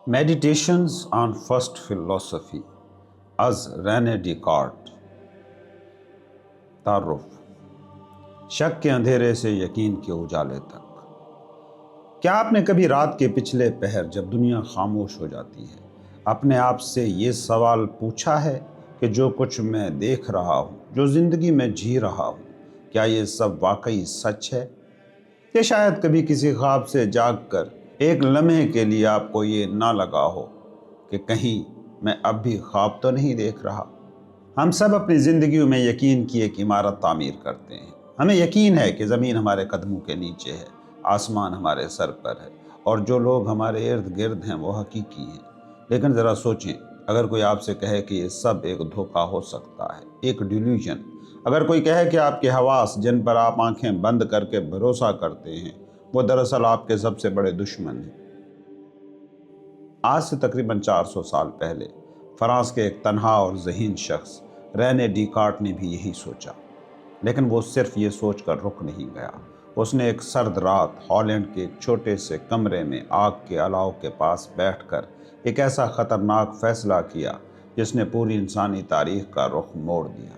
Meditations on First Philosophy is رینے Descartes. تعارف. شک کے اندھیرے سے یقین کے اجالے تک. کیا آپ نے کبھی رات کے پچھلے پہر جب دنیا خاموش ہو جاتی ہے اپنے آپ سے یہ سوال پوچھا ہے کہ جو کچھ میں دیکھ رہا ہوں، جو زندگی میں جی رہا ہوں، کیا یہ سب واقعی سچ ہے؟ کہ شاید کبھی کسی خواب سے جاگ کر ایک لمحے کے لیے آپ کو یہ نہ لگا ہو کہ کہیں میں اب بھی خواب تو نہیں دیکھ رہا۔ ہم سب اپنی زندگیوں میں یقین کی ایک عمارت تعمیر کرتے ہیں۔ ہمیں یقین ہے کہ زمین ہمارے قدموں کے نیچے ہے، آسمان ہمارے سر پر ہے، اور جو لوگ ہمارے ارد گرد ہیں وہ حقیقی ہیں۔ لیکن ذرا سوچیں، اگر کوئی آپ سے کہے کہ یہ سب ایک دھوکہ ہو سکتا ہے، ایک ڈیلیوژن، اگر کوئی کہے کہ آپ کے حواس جن پر آپ آنکھیں بند کر کے بھروسہ کرتے ہیں وہ دراصل آپ کے سب سے بڑے دشمن ہیں۔ آج سے تقریباً 400 سال پہلے فرانس کے ایک تنہا اور ذہین شخص رینے ڈیکارٹ نے بھی یہی سوچا، لیکن وہ صرف یہ سوچ کر رک نہیں گیا۔ اس نے ایک سرد رات ہالینڈ کے ایک چھوٹے سے کمرے میں آگ کے الاؤ کے پاس بیٹھ کر ایک ایسا خطرناک فیصلہ کیا جس نے پوری انسانی تاریخ کا رخ موڑ دیا۔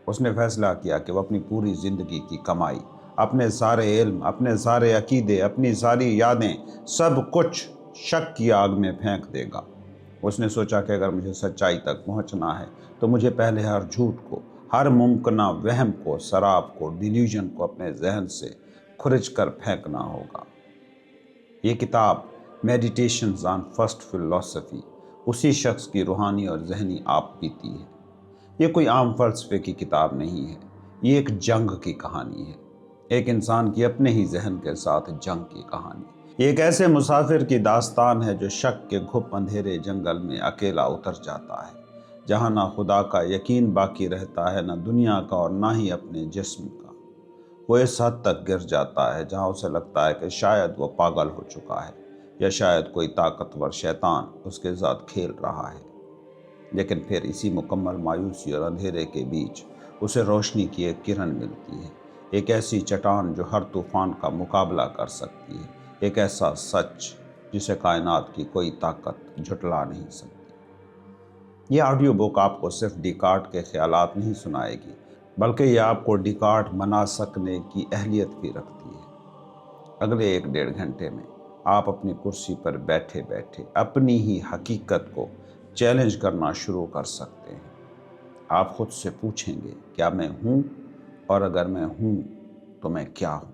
اس نے فیصلہ کیا کہ وہ اپنی پوری زندگی کی کمائی، اپنے سارے علم، اپنے سارے عقیدے، اپنی ساری یادیں، سب کچھ شک کی آگ میں پھینک دے گا۔ اس نے سوچا کہ اگر مجھے سچائی تک پہنچنا ہے تو مجھے پہلے ہر جھوٹ کو، ہر ممکنہ وہم کو، سراب کو، ڈیلیوژن کو اپنے ذہن سے کھرچ کر پھینکنا ہوگا۔ یہ کتاب میڈیٹیشنز آن فرسٹ فلسفی اسی شخص کی روحانی اور ذہنی آپ بیتی ہے۔ یہ کوئی عام فلسفے کی کتاب نہیں ہے، یہ ایک جنگ کی کہانی ہے، ایک انسان کی اپنے ہی ذہن کے ساتھ جنگ کی کہانی۔ یہ ایک ایسے مسافر کی داستان ہے جو شک کے گھپ اندھیرے جنگل میں اکیلا اتر جاتا ہے، جہاں نہ خدا کا یقین باقی رہتا ہے، نہ دنیا کا، اور نہ ہی اپنے جسم کا۔ وہ اس حد تک گر جاتا ہے جہاں اسے لگتا ہے کہ شاید وہ پاگل ہو چکا ہے، یا شاید کوئی طاقتور شیطان اس کے ساتھ کھیل رہا ہے۔ لیکن پھر اسی مکمل مایوسی اور اندھیرے کے بیچ اسے روشنی کی ایک کرن ملتی ہے، ایک ایسی چٹان جو ہر طوفان کا مقابلہ کر سکتی ہے، ایک ایسا سچ جسے کائنات کی کوئی طاقت جھٹلا نہیں سکتی۔ یہ آڈیو بک آپ کو صرف ڈیکارٹ کے خیالات نہیں سنائے گی، بلکہ یہ آپ کو ڈیکارٹ بنا سکنے کی اہلیت بھی رکھتی ہے۔ اگلے 1-1.5 گھنٹے میں آپ اپنی کرسی پر بیٹھے بیٹھے اپنی ہی حقیقت کو چیلنج کرنا شروع کر سکتے ہیں۔ آپ خود سے پوچھیں گے، کیا میں ہوں؟ اور اگر میں ہوں تو میں کیا ہوں؟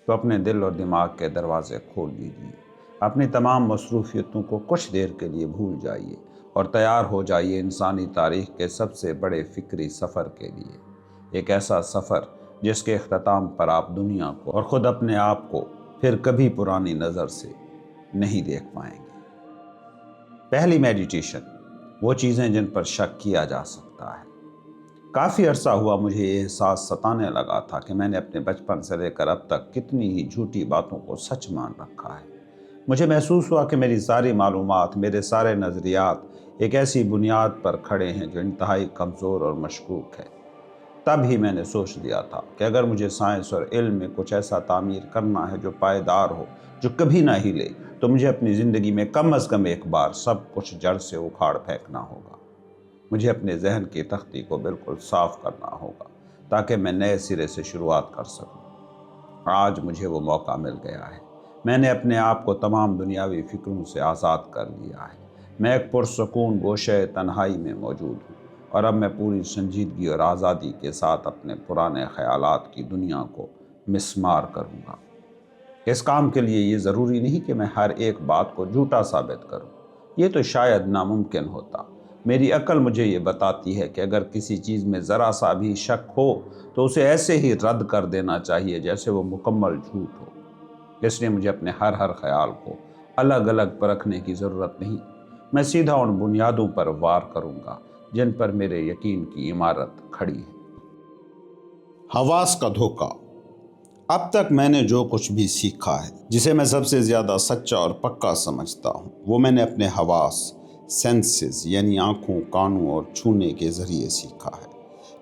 تو اپنے دل اور دماغ کے دروازے کھول دیجیے، اپنی تمام مصروفیتوں کو کچھ دیر کے لیے بھول جائیے اور تیار ہو جائیے انسانی تاریخ کے سب سے بڑے فکری سفر کے لیے۔ ایک ایسا سفر جس کے اختتام پر آپ دنیا کو اور خود اپنے آپ کو پھر کبھی پرانی نظر سے نہیں دیکھ پائیں گے۔ پہلی میڈیٹیشن، وہ چیزیں جن پر شک کیا جا سکتا ہے۔ کافی عرصہ ہوا مجھے یہ احساس ستانے لگا تھا کہ میں نے اپنے بچپن سے لے کر اب تک کتنی ہی جھوٹی باتوں کو سچ مان رکھا ہے۔ مجھے محسوس ہوا کہ میری ساری معلومات، میرے سارے نظریات ایک ایسی بنیاد پر کھڑے ہیں جو انتہائی کمزور اور مشکوک ہے۔ تب ہی میں نے سوچ لیا تھا کہ اگر مجھے سائنس اور علم میں کچھ ایسا تعمیر کرنا ہے جو پائیدار ہو، جو کبھی نہ ہلے، تو مجھے اپنی زندگی میں کم از کم ایک بار سب کچھ جڑ سے اکھاڑ پھینکنا ہوگا۔ مجھے اپنے ذہن کی تختی کو بالکل صاف کرنا ہوگا تاکہ میں نئے سرے سے شروعات کر سکوں۔ آج مجھے وہ موقع مل گیا ہے۔ میں نے اپنے آپ کو تمام دنیاوی فکروں سے آزاد کر لیا ہے۔ میں ایک پرسکون گوشے تنہائی میں موجود ہوں، اور اب میں پوری سنجیدگی اور آزادی کے ساتھ اپنے پرانے خیالات کی دنیا کو مسمار کروں گا۔ اس کام کے لیے یہ ضروری نہیں کہ میں ہر ایک بات کو جھوٹا ثابت کروں، یہ تو شاید ناممکن ہوتا۔ میری عقل مجھے یہ بتاتی ہے کہ اگر کسی چیز میں ذرا سا بھی شک ہو تو اسے ایسے ہی رد کر دینا چاہیے جیسے وہ مکمل جھوٹ ہو۔ اس لیے مجھے اپنے ہر خیال کو الگ الگ پرکھنے کی ضرورت نہیں۔ میں سیدھا ان بنیادوں پر وار کروں گا جن پر میرے یقین کی عمارت کھڑی ہے۔ حواس کا دھوکہ۔ اب تک میں نے جو کچھ بھی سیکھا ہے، جسے میں سب سے زیادہ سچا اور پکا سمجھتا ہوں، وہ میں نے اپنے حواس، سینسز، یعنی آنکھوں، کانوں اور چھونے کے ذریعے سیکھا ہے۔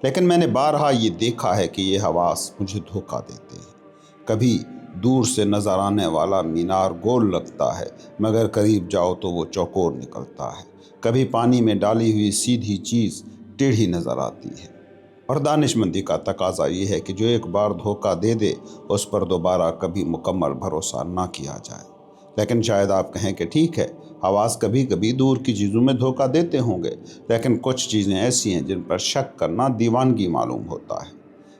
لیکن میں نے بارہا یہ دیکھا ہے کہ یہ حواس مجھے دھوکہ دیتے ہیں۔ کبھی دور سے نظر آنے والا مینار گول لگتا ہے، مگر قریب جاؤ تو وہ چوکور نکلتا ہے۔ کبھی پانی میں ڈالی ہوئی سیدھی چیز ٹیڑھی نظر آتی ہے۔ اور دانش مندی کا تقاضا یہ ہے کہ جو ایک بار دھوکہ دے دے اس پر دوبارہ کبھی مکمل بھروسہ نہ کیا جائے۔ لیکن شاید آپ کہیں کہ ٹھیک ہے، حواس کبھی کبھی دور کی چیزوں میں دھوکہ دیتے ہوں گے، لیکن کچھ چیزیں ایسی ہیں جن پر شک کرنا دیوانگی معلوم ہوتا ہے۔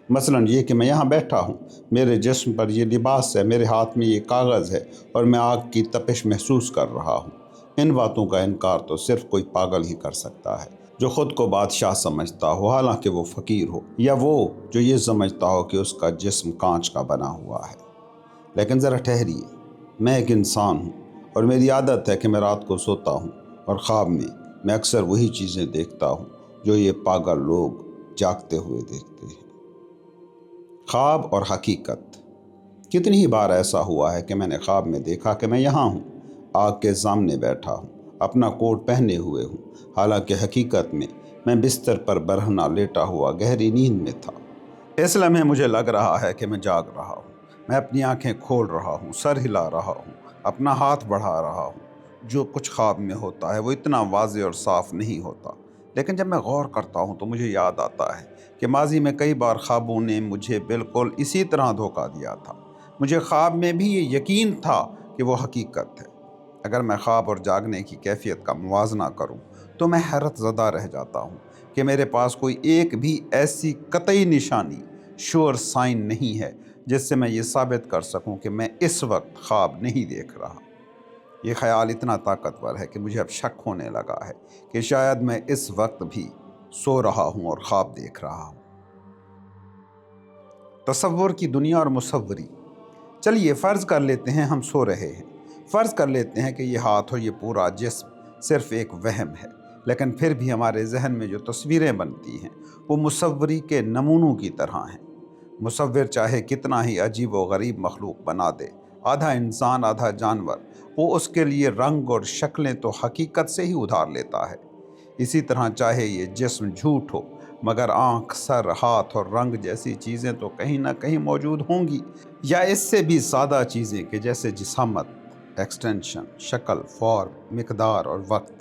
مثلاً یہ کہ میں یہاں بیٹھا ہوں، میرے جسم پر یہ لباس ہے، میرے ہاتھ میں یہ کاغذ ہے اور میں آگ کی تپش محسوس کر رہا ہوں۔ ان باتوں کا انکار تو صرف کوئی پاگل ہی کر سکتا ہے، جو خود کو بادشاہ سمجھتا ہو حالانکہ وہ فقیر ہو، یا وہ جو یہ سمجھتا ہو کہ اس کا جسم کانچ کا بنا ہوا ہے۔ لیکن ذرا ٹھہریے، میں ایک انسان ہوں اور میری عادت ہے کہ میں رات کو سوتا ہوں اور خواب میں اکثر وہی چیزیں دیکھتا ہوں جو یہ پاگل لوگ جاگتے ہوئے دیکھتے ہیں۔ خواب اور حقیقت۔ کتنی ہی بار ایسا ہوا ہے کہ میں نے خواب میں دیکھا کہ میں یہاں ہوں، آگ کے سامنے بیٹھا ہوں، اپنا کوٹ پہنے ہوئے ہوں، حالانکہ حقیقت میں بستر پر برہنہ لیٹا ہوا گہری نیند میں تھا۔ اس لمحے مجھے لگ رہا ہے کہ میں جاگ رہا ہوں، میں اپنی آنکھیں کھول رہا ہوں، سر ہلا رہا ہوں، اپنا ہاتھ بڑھا رہا ہوں۔ جو کچھ خواب میں ہوتا ہے وہ اتنا واضح اور صاف نہیں ہوتا، لیکن جب میں غور کرتا ہوں تو مجھے یاد آتا ہے کہ ماضی میں کئی بار خوابوں نے مجھے بالکل اسی طرح دھوکہ دیا تھا۔ مجھے خواب میں بھی یہ یقین تھا کہ وہ حقیقت ہے۔ اگر میں خواب اور جاگنے کی کیفیت کا موازنہ کروں تو میں حیرت زدہ رہ جاتا ہوں کہ میرے پاس کوئی ایک بھی ایسی قطعی نشانی، شور سائن نہیں ہے جس سے میں یہ ثابت کر سکوں کہ میں اس وقت خواب نہیں دیکھ رہا۔ یہ خیال اتنا طاقتور ہے کہ مجھے اب شک ہونے لگا ہے کہ شاید میں اس وقت بھی سو رہا ہوں اور خواب دیکھ رہا ہوں۔ تصور کی دنیا اور مصوری۔ چلیے فرض کر لیتے ہیں ہم سو رہے ہیں، فرض کر لیتے ہیں کہ یہ ہاتھ اور یہ پورا جسم صرف ایک وہم ہے، لیکن پھر بھی ہمارے ذہن میں جو تصویریں بنتی ہیں وہ مصوری کے نمونوں کی طرح ہیں۔ مصور چاہے کتنا ہی عجیب و غریب مخلوق بنا دے، آدھا انسان آدھا جانور، وہ اس کے لیے رنگ اور شکلیں تو حقیقت سے ہی ادھار لیتا ہے۔ اسی طرح چاہے یہ جسم جھوٹ ہو، مگر آنکھ، سر، ہاتھ اور رنگ جیسی چیزیں تو کہیں نہ کہیں موجود ہوں گی، یا اس سے بھی سادہ چیزیں کہ جیسے جسامت، ایکسٹینشن، شکل، فارم، مقدار اور وقت۔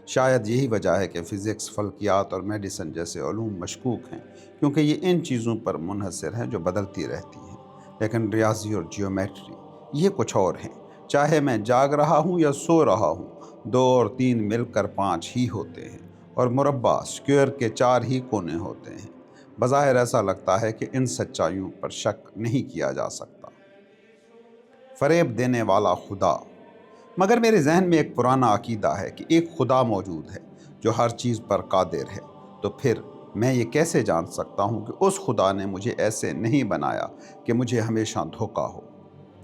شاید یہی وجہ ہے کہ فزکس، فلکیات اور میڈیسن جیسے علوم مشکوک ہیں، کیونکہ یہ ان چیزوں پر منحصر ہیں جو بدلتی رہتی ہیں۔ لیکن ریاضی اور جیومیٹری یہ کچھ اور ہیں۔ چاہے میں جاگ رہا ہوں یا سو رہا ہوں، 2 اور 3 مل کر 5 ہی ہوتے ہیں، اور مربع، اسکوائر کے 4 ہی کونے ہوتے ہیں۔ بظاہر ایسا لگتا ہے کہ ان سچائیوں پر شک نہیں کیا جا سکتا۔ فریب دینے والا خدا۔ مگر میرے ذہن میں ایک پرانا عقیدہ ہے کہ ایک خدا موجود ہے جو ہر چیز پر قادر ہے۔ تو پھر میں یہ کیسے جان سکتا ہوں کہ اس خدا نے مجھے ایسے نہیں بنایا کہ مجھے ہمیشہ دھوکہ ہو؟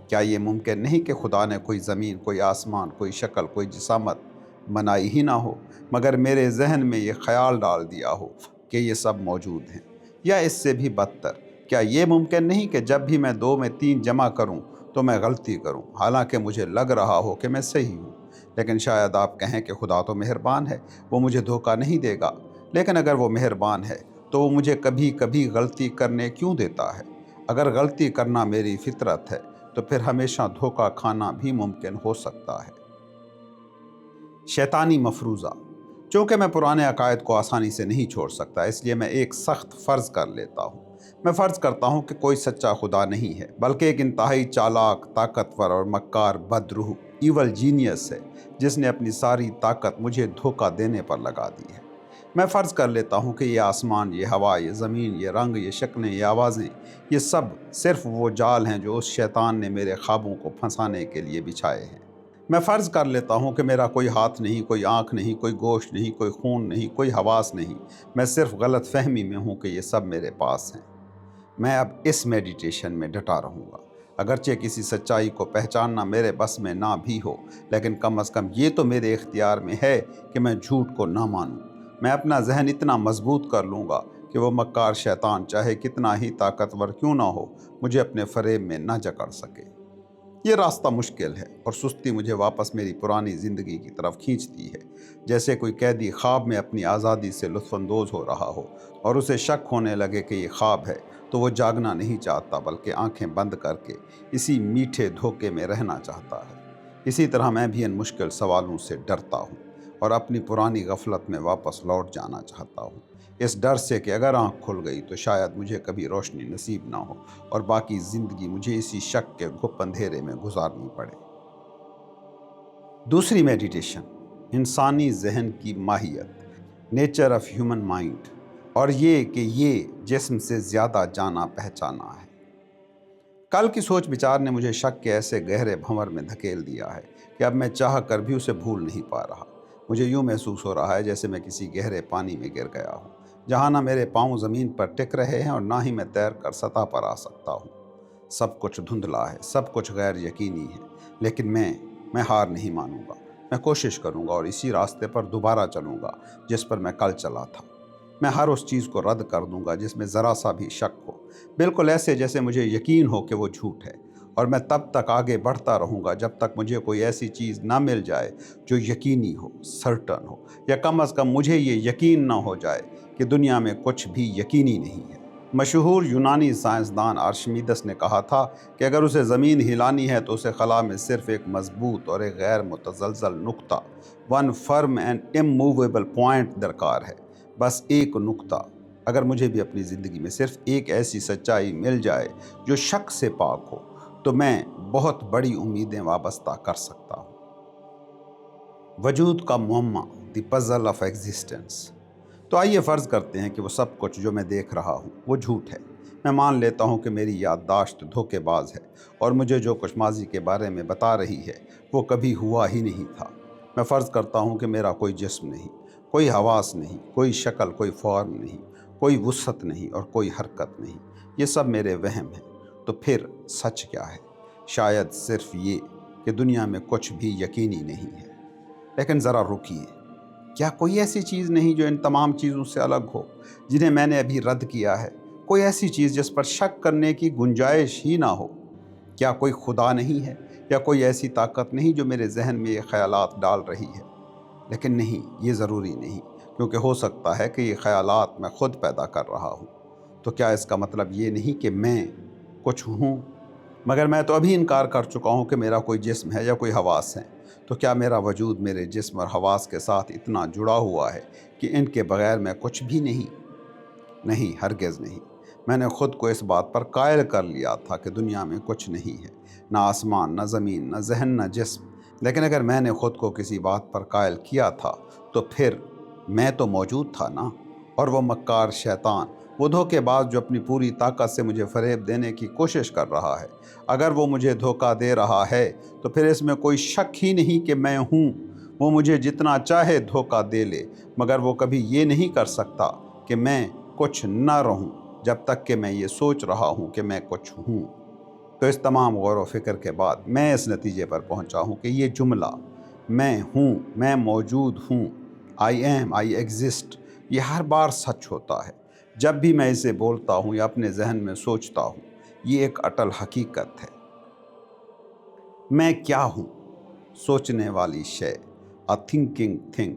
کیا یہ ممکن نہیں کہ خدا نے کوئی زمین، کوئی آسمان، کوئی شکل، کوئی جسامت بنائی ہی نہ ہو، مگر میرے ذہن میں یہ خیال ڈال دیا ہو کہ یہ سب موجود ہیں؟ یا اس سے بھی بدتر، کیا یہ ممکن نہیں کہ جب بھی میں 2 میں 3 جمع کروں تو میں غلطی کروں، حالانکہ مجھے لگ رہا ہو کہ میں صحیح ہوں؟ لیکن شاید آپ کہیں کہ خدا تو مہربان ہے، وہ مجھے دھوکہ نہیں دے گا۔ لیکن اگر وہ مہربان ہے تو وہ مجھے کبھی کبھی غلطی کرنے کیوں دیتا ہے؟ اگر غلطی کرنا میری فطرت ہے تو پھر ہمیشہ دھوکہ کھانا بھی ممکن ہو سکتا ہے۔ شیطانی مفروضہ۔ چونکہ میں پرانے عقائد کو آسانی سے نہیں چھوڑ سکتا، اس لیے میں ایک سخت فرض کر لیتا ہوں۔ میں فرض کرتا ہوں کہ کوئی سچا خدا نہیں ہے، بلکہ ایک انتہائی چالاک، طاقتور اور مکار بدروح، ایول جینیس ہے، جس نے اپنی ساری طاقت مجھے دھوکہ دینے پر لگا دی ہے۔ میں فرض کر لیتا ہوں کہ یہ آسمان، یہ ہوا، یہ زمین، یہ رنگ، یہ شکلیں، یہ آوازیں، یہ سب صرف وہ جال ہیں جو اس شیطان نے میرے خوابوں کو پھنسانے کے لیے بچھائے ہیں۔ میں فرض کر لیتا ہوں کہ میرا کوئی ہاتھ نہیں، کوئی آنکھ نہیں، کوئی گوشت نہیں، کوئی خون نہیں، کوئی حواس نہیں، میں صرف غلط فہمی میں ہوں کہ یہ سب میرے پاس ہیں۔ میں اب اس میڈیٹیشن میں ڈٹا رہوں گا، اگرچہ کسی سچائی کو پہچاننا میرے بس میں نہ بھی ہو، لیکن کم از کم یہ تو میرے اختیار میں ہے کہ میں جھوٹ کو نہ مانوں۔ میں اپنا ذہن اتنا مضبوط کر لوں گا کہ وہ مکار شیطان چاہے کتنا ہی طاقتور کیوں نہ ہو، مجھے اپنے فریب میں نہ جکڑ سکے۔ یہ راستہ مشکل ہے اور سستی مجھے واپس میری پرانی زندگی کی طرف کھینچتی ہے، جیسے کوئی قیدی خواب میں اپنی آزادی سے لطف اندوز ہو رہا ہو اور اسے شک ہونے لگے کہ یہ خواب ہے، تو وہ جاگنا نہیں چاہتا بلکہ آنکھیں بند کر کے اسی میٹھے دھوکے میں رہنا چاہتا ہے۔ اسی طرح میں بھی ان مشکل سوالوں سے ڈرتا ہوں اور اپنی پرانی غفلت میں واپس لوٹ جانا چاہتا ہوں، اس ڈر سے کہ اگر آنکھ کھل گئی تو شاید مجھے کبھی روشنی نصیب نہ ہو اور باقی زندگی مجھے اسی شک کے گھپ اندھیرے میں گزارنی پڑے۔ دوسری میڈیٹیشن، انسانی ذہن کی ماہیت، نیچر آف ہیومن مائنڈ، اور یہ کہ یہ جسم سے زیادہ جانا پہچانا ہے۔ کل کی سوچ بچار نے مجھے شک کے ایسے گہرے بھنور میں دھکیل دیا ہے کہ اب میں چاہ کر بھی اسے بھول نہیں پا رہا۔ مجھے یوں محسوس ہو رہا ہے جیسے میں کسی گہرے پانی میں گر گیا ہوں، جہاں نہ میرے پاؤں زمین پر ٹک رہے ہیں اور نہ ہی میں تیر کر سطح پر آ سکتا ہوں۔ سب کچھ دھندلا ہے، سب کچھ غیر یقینی ہے، لیکن میں ہار نہیں مانوں گا۔ میں کوشش کروں گا اور اسی راستے پر دوبارہ چلوں گا جس پر میں کل چلا تھا۔ میں ہر اس چیز کو رد کر دوں گا جس میں ذرا سا بھی شک ہو، بالکل ایسے جیسے مجھے یقین ہو کہ وہ جھوٹ ہے، اور میں تب تک آگے بڑھتا رہوں گا جب تک مجھے کوئی ایسی چیز نہ مل جائے جو یقینی ہو، سرٹن ہو، یا کم از کم مجھے یہ یقین نہ ہو جائے کہ دنیا میں کچھ بھی یقینی نہیں ہے۔ مشہور یونانی سائنسدان آرشمیدس نے کہا تھا کہ اگر اسے زمین ہلانی ہے تو اسے خلا میں صرف ایک مضبوط اور ایک غیر متزلزل نقطہ، one firm and immovable point درکار ہے، بس ایک نقطہ۔ اگر مجھے بھی اپنی زندگی میں صرف ایک ایسی سچائی مل جائے جو شک سے پاک ہو تو میں بہت بڑی امیدیں وابستہ کر سکتا ہوں۔ وجود کا معمہ، دی پزل آف ایگزسٹنس۔ تو آئیے فرض کرتے ہیں کہ وہ سب کچھ جو میں دیکھ رہا ہوں وہ جھوٹ ہے۔ میں مان لیتا ہوں کہ میری یادداشت دھوکے باز ہے اور مجھے جو کچھ ماضی کے بارے میں بتا رہی ہے وہ کبھی ہوا ہی نہیں تھا۔ میں فرض کرتا ہوں کہ میرا کوئی جسم نہیں، کوئی حواس نہیں، کوئی شکل، کوئی فارم نہیں، کوئی وسعت نہیں اور کوئی حرکت نہیں۔ یہ سب میرے وہم ہیں۔ تو پھر سچ کیا ہے؟ شاید صرف یہ کہ دنیا میں کچھ بھی یقینی نہیں ہے۔ لیکن ذرا رکیے، کیا کوئی ایسی چیز نہیں جو ان تمام چیزوں سے الگ ہو جنہیں میں نے ابھی رد کیا ہے؟ کوئی ایسی چیز جس پر شک کرنے کی گنجائش ہی نہ ہو؟ کیا کوئی خدا نہیں ہے یا کوئی ایسی طاقت نہیں جو میرے ذہن میں یہ خیالات ڈال رہی ہے؟ لیکن نہیں، یہ ضروری نہیں، کیونکہ ہو سکتا ہے کہ یہ خیالات میں خود پیدا کر رہا ہوں۔ تو کیا اس کا مطلب یہ نہیں کہ میں کچھ ہوں؟ مگر میں تو ابھی انکار کر چکا ہوں کہ میرا کوئی جسم ہے یا کوئی حواس ہے۔ تو کیا میرا وجود میرے جسم اور حواس کے ساتھ اتنا جڑا ہوا ہے کہ ان کے بغیر میں کچھ بھی نہیں؟ نہیں، ہرگز نہیں۔ میں نے خود کو اس بات پر قائل کر لیا تھا کہ دنیا میں کچھ نہیں ہے، نہ آسمان، نہ زمین، نہ ذہن، نہ جسم۔ لیکن اگر میں نے خود کو کسی بات پر قائل کیا تھا تو پھر میں تو موجود تھا نا۔ اور وہ مکار شیطان، وہ دھوکے باز جو اپنی پوری طاقت سے مجھے فریب دینے کی کوشش کر رہا ہے، اگر وہ مجھے دھوکہ دے رہا ہے تو پھر اس میں کوئی شک ہی نہیں کہ میں ہوں۔ وہ مجھے جتنا چاہے دھوکہ دے لے، مگر وہ کبھی یہ نہیں کر سکتا کہ میں کچھ نہ رہوں جب تک کہ میں یہ سوچ رہا ہوں کہ میں کچھ ہوں۔ تو اس تمام غور و فکر کے بعد میں اس نتیجے پر پہنچا ہوں کہ یہ جملہ میں ہوں، میں موجود ہوں، آئی ایم، آئی ایگزسٹ، یہ ہر بار سچ ہوتا ہے جب بھی میں اسے بولتا ہوں یا اپنے ذہن میں سوچتا ہوں۔ یہ ایک اٹل حقیقت ہے۔ میں کیا ہوں؟ سوچنے والی شے، a thinking thing۔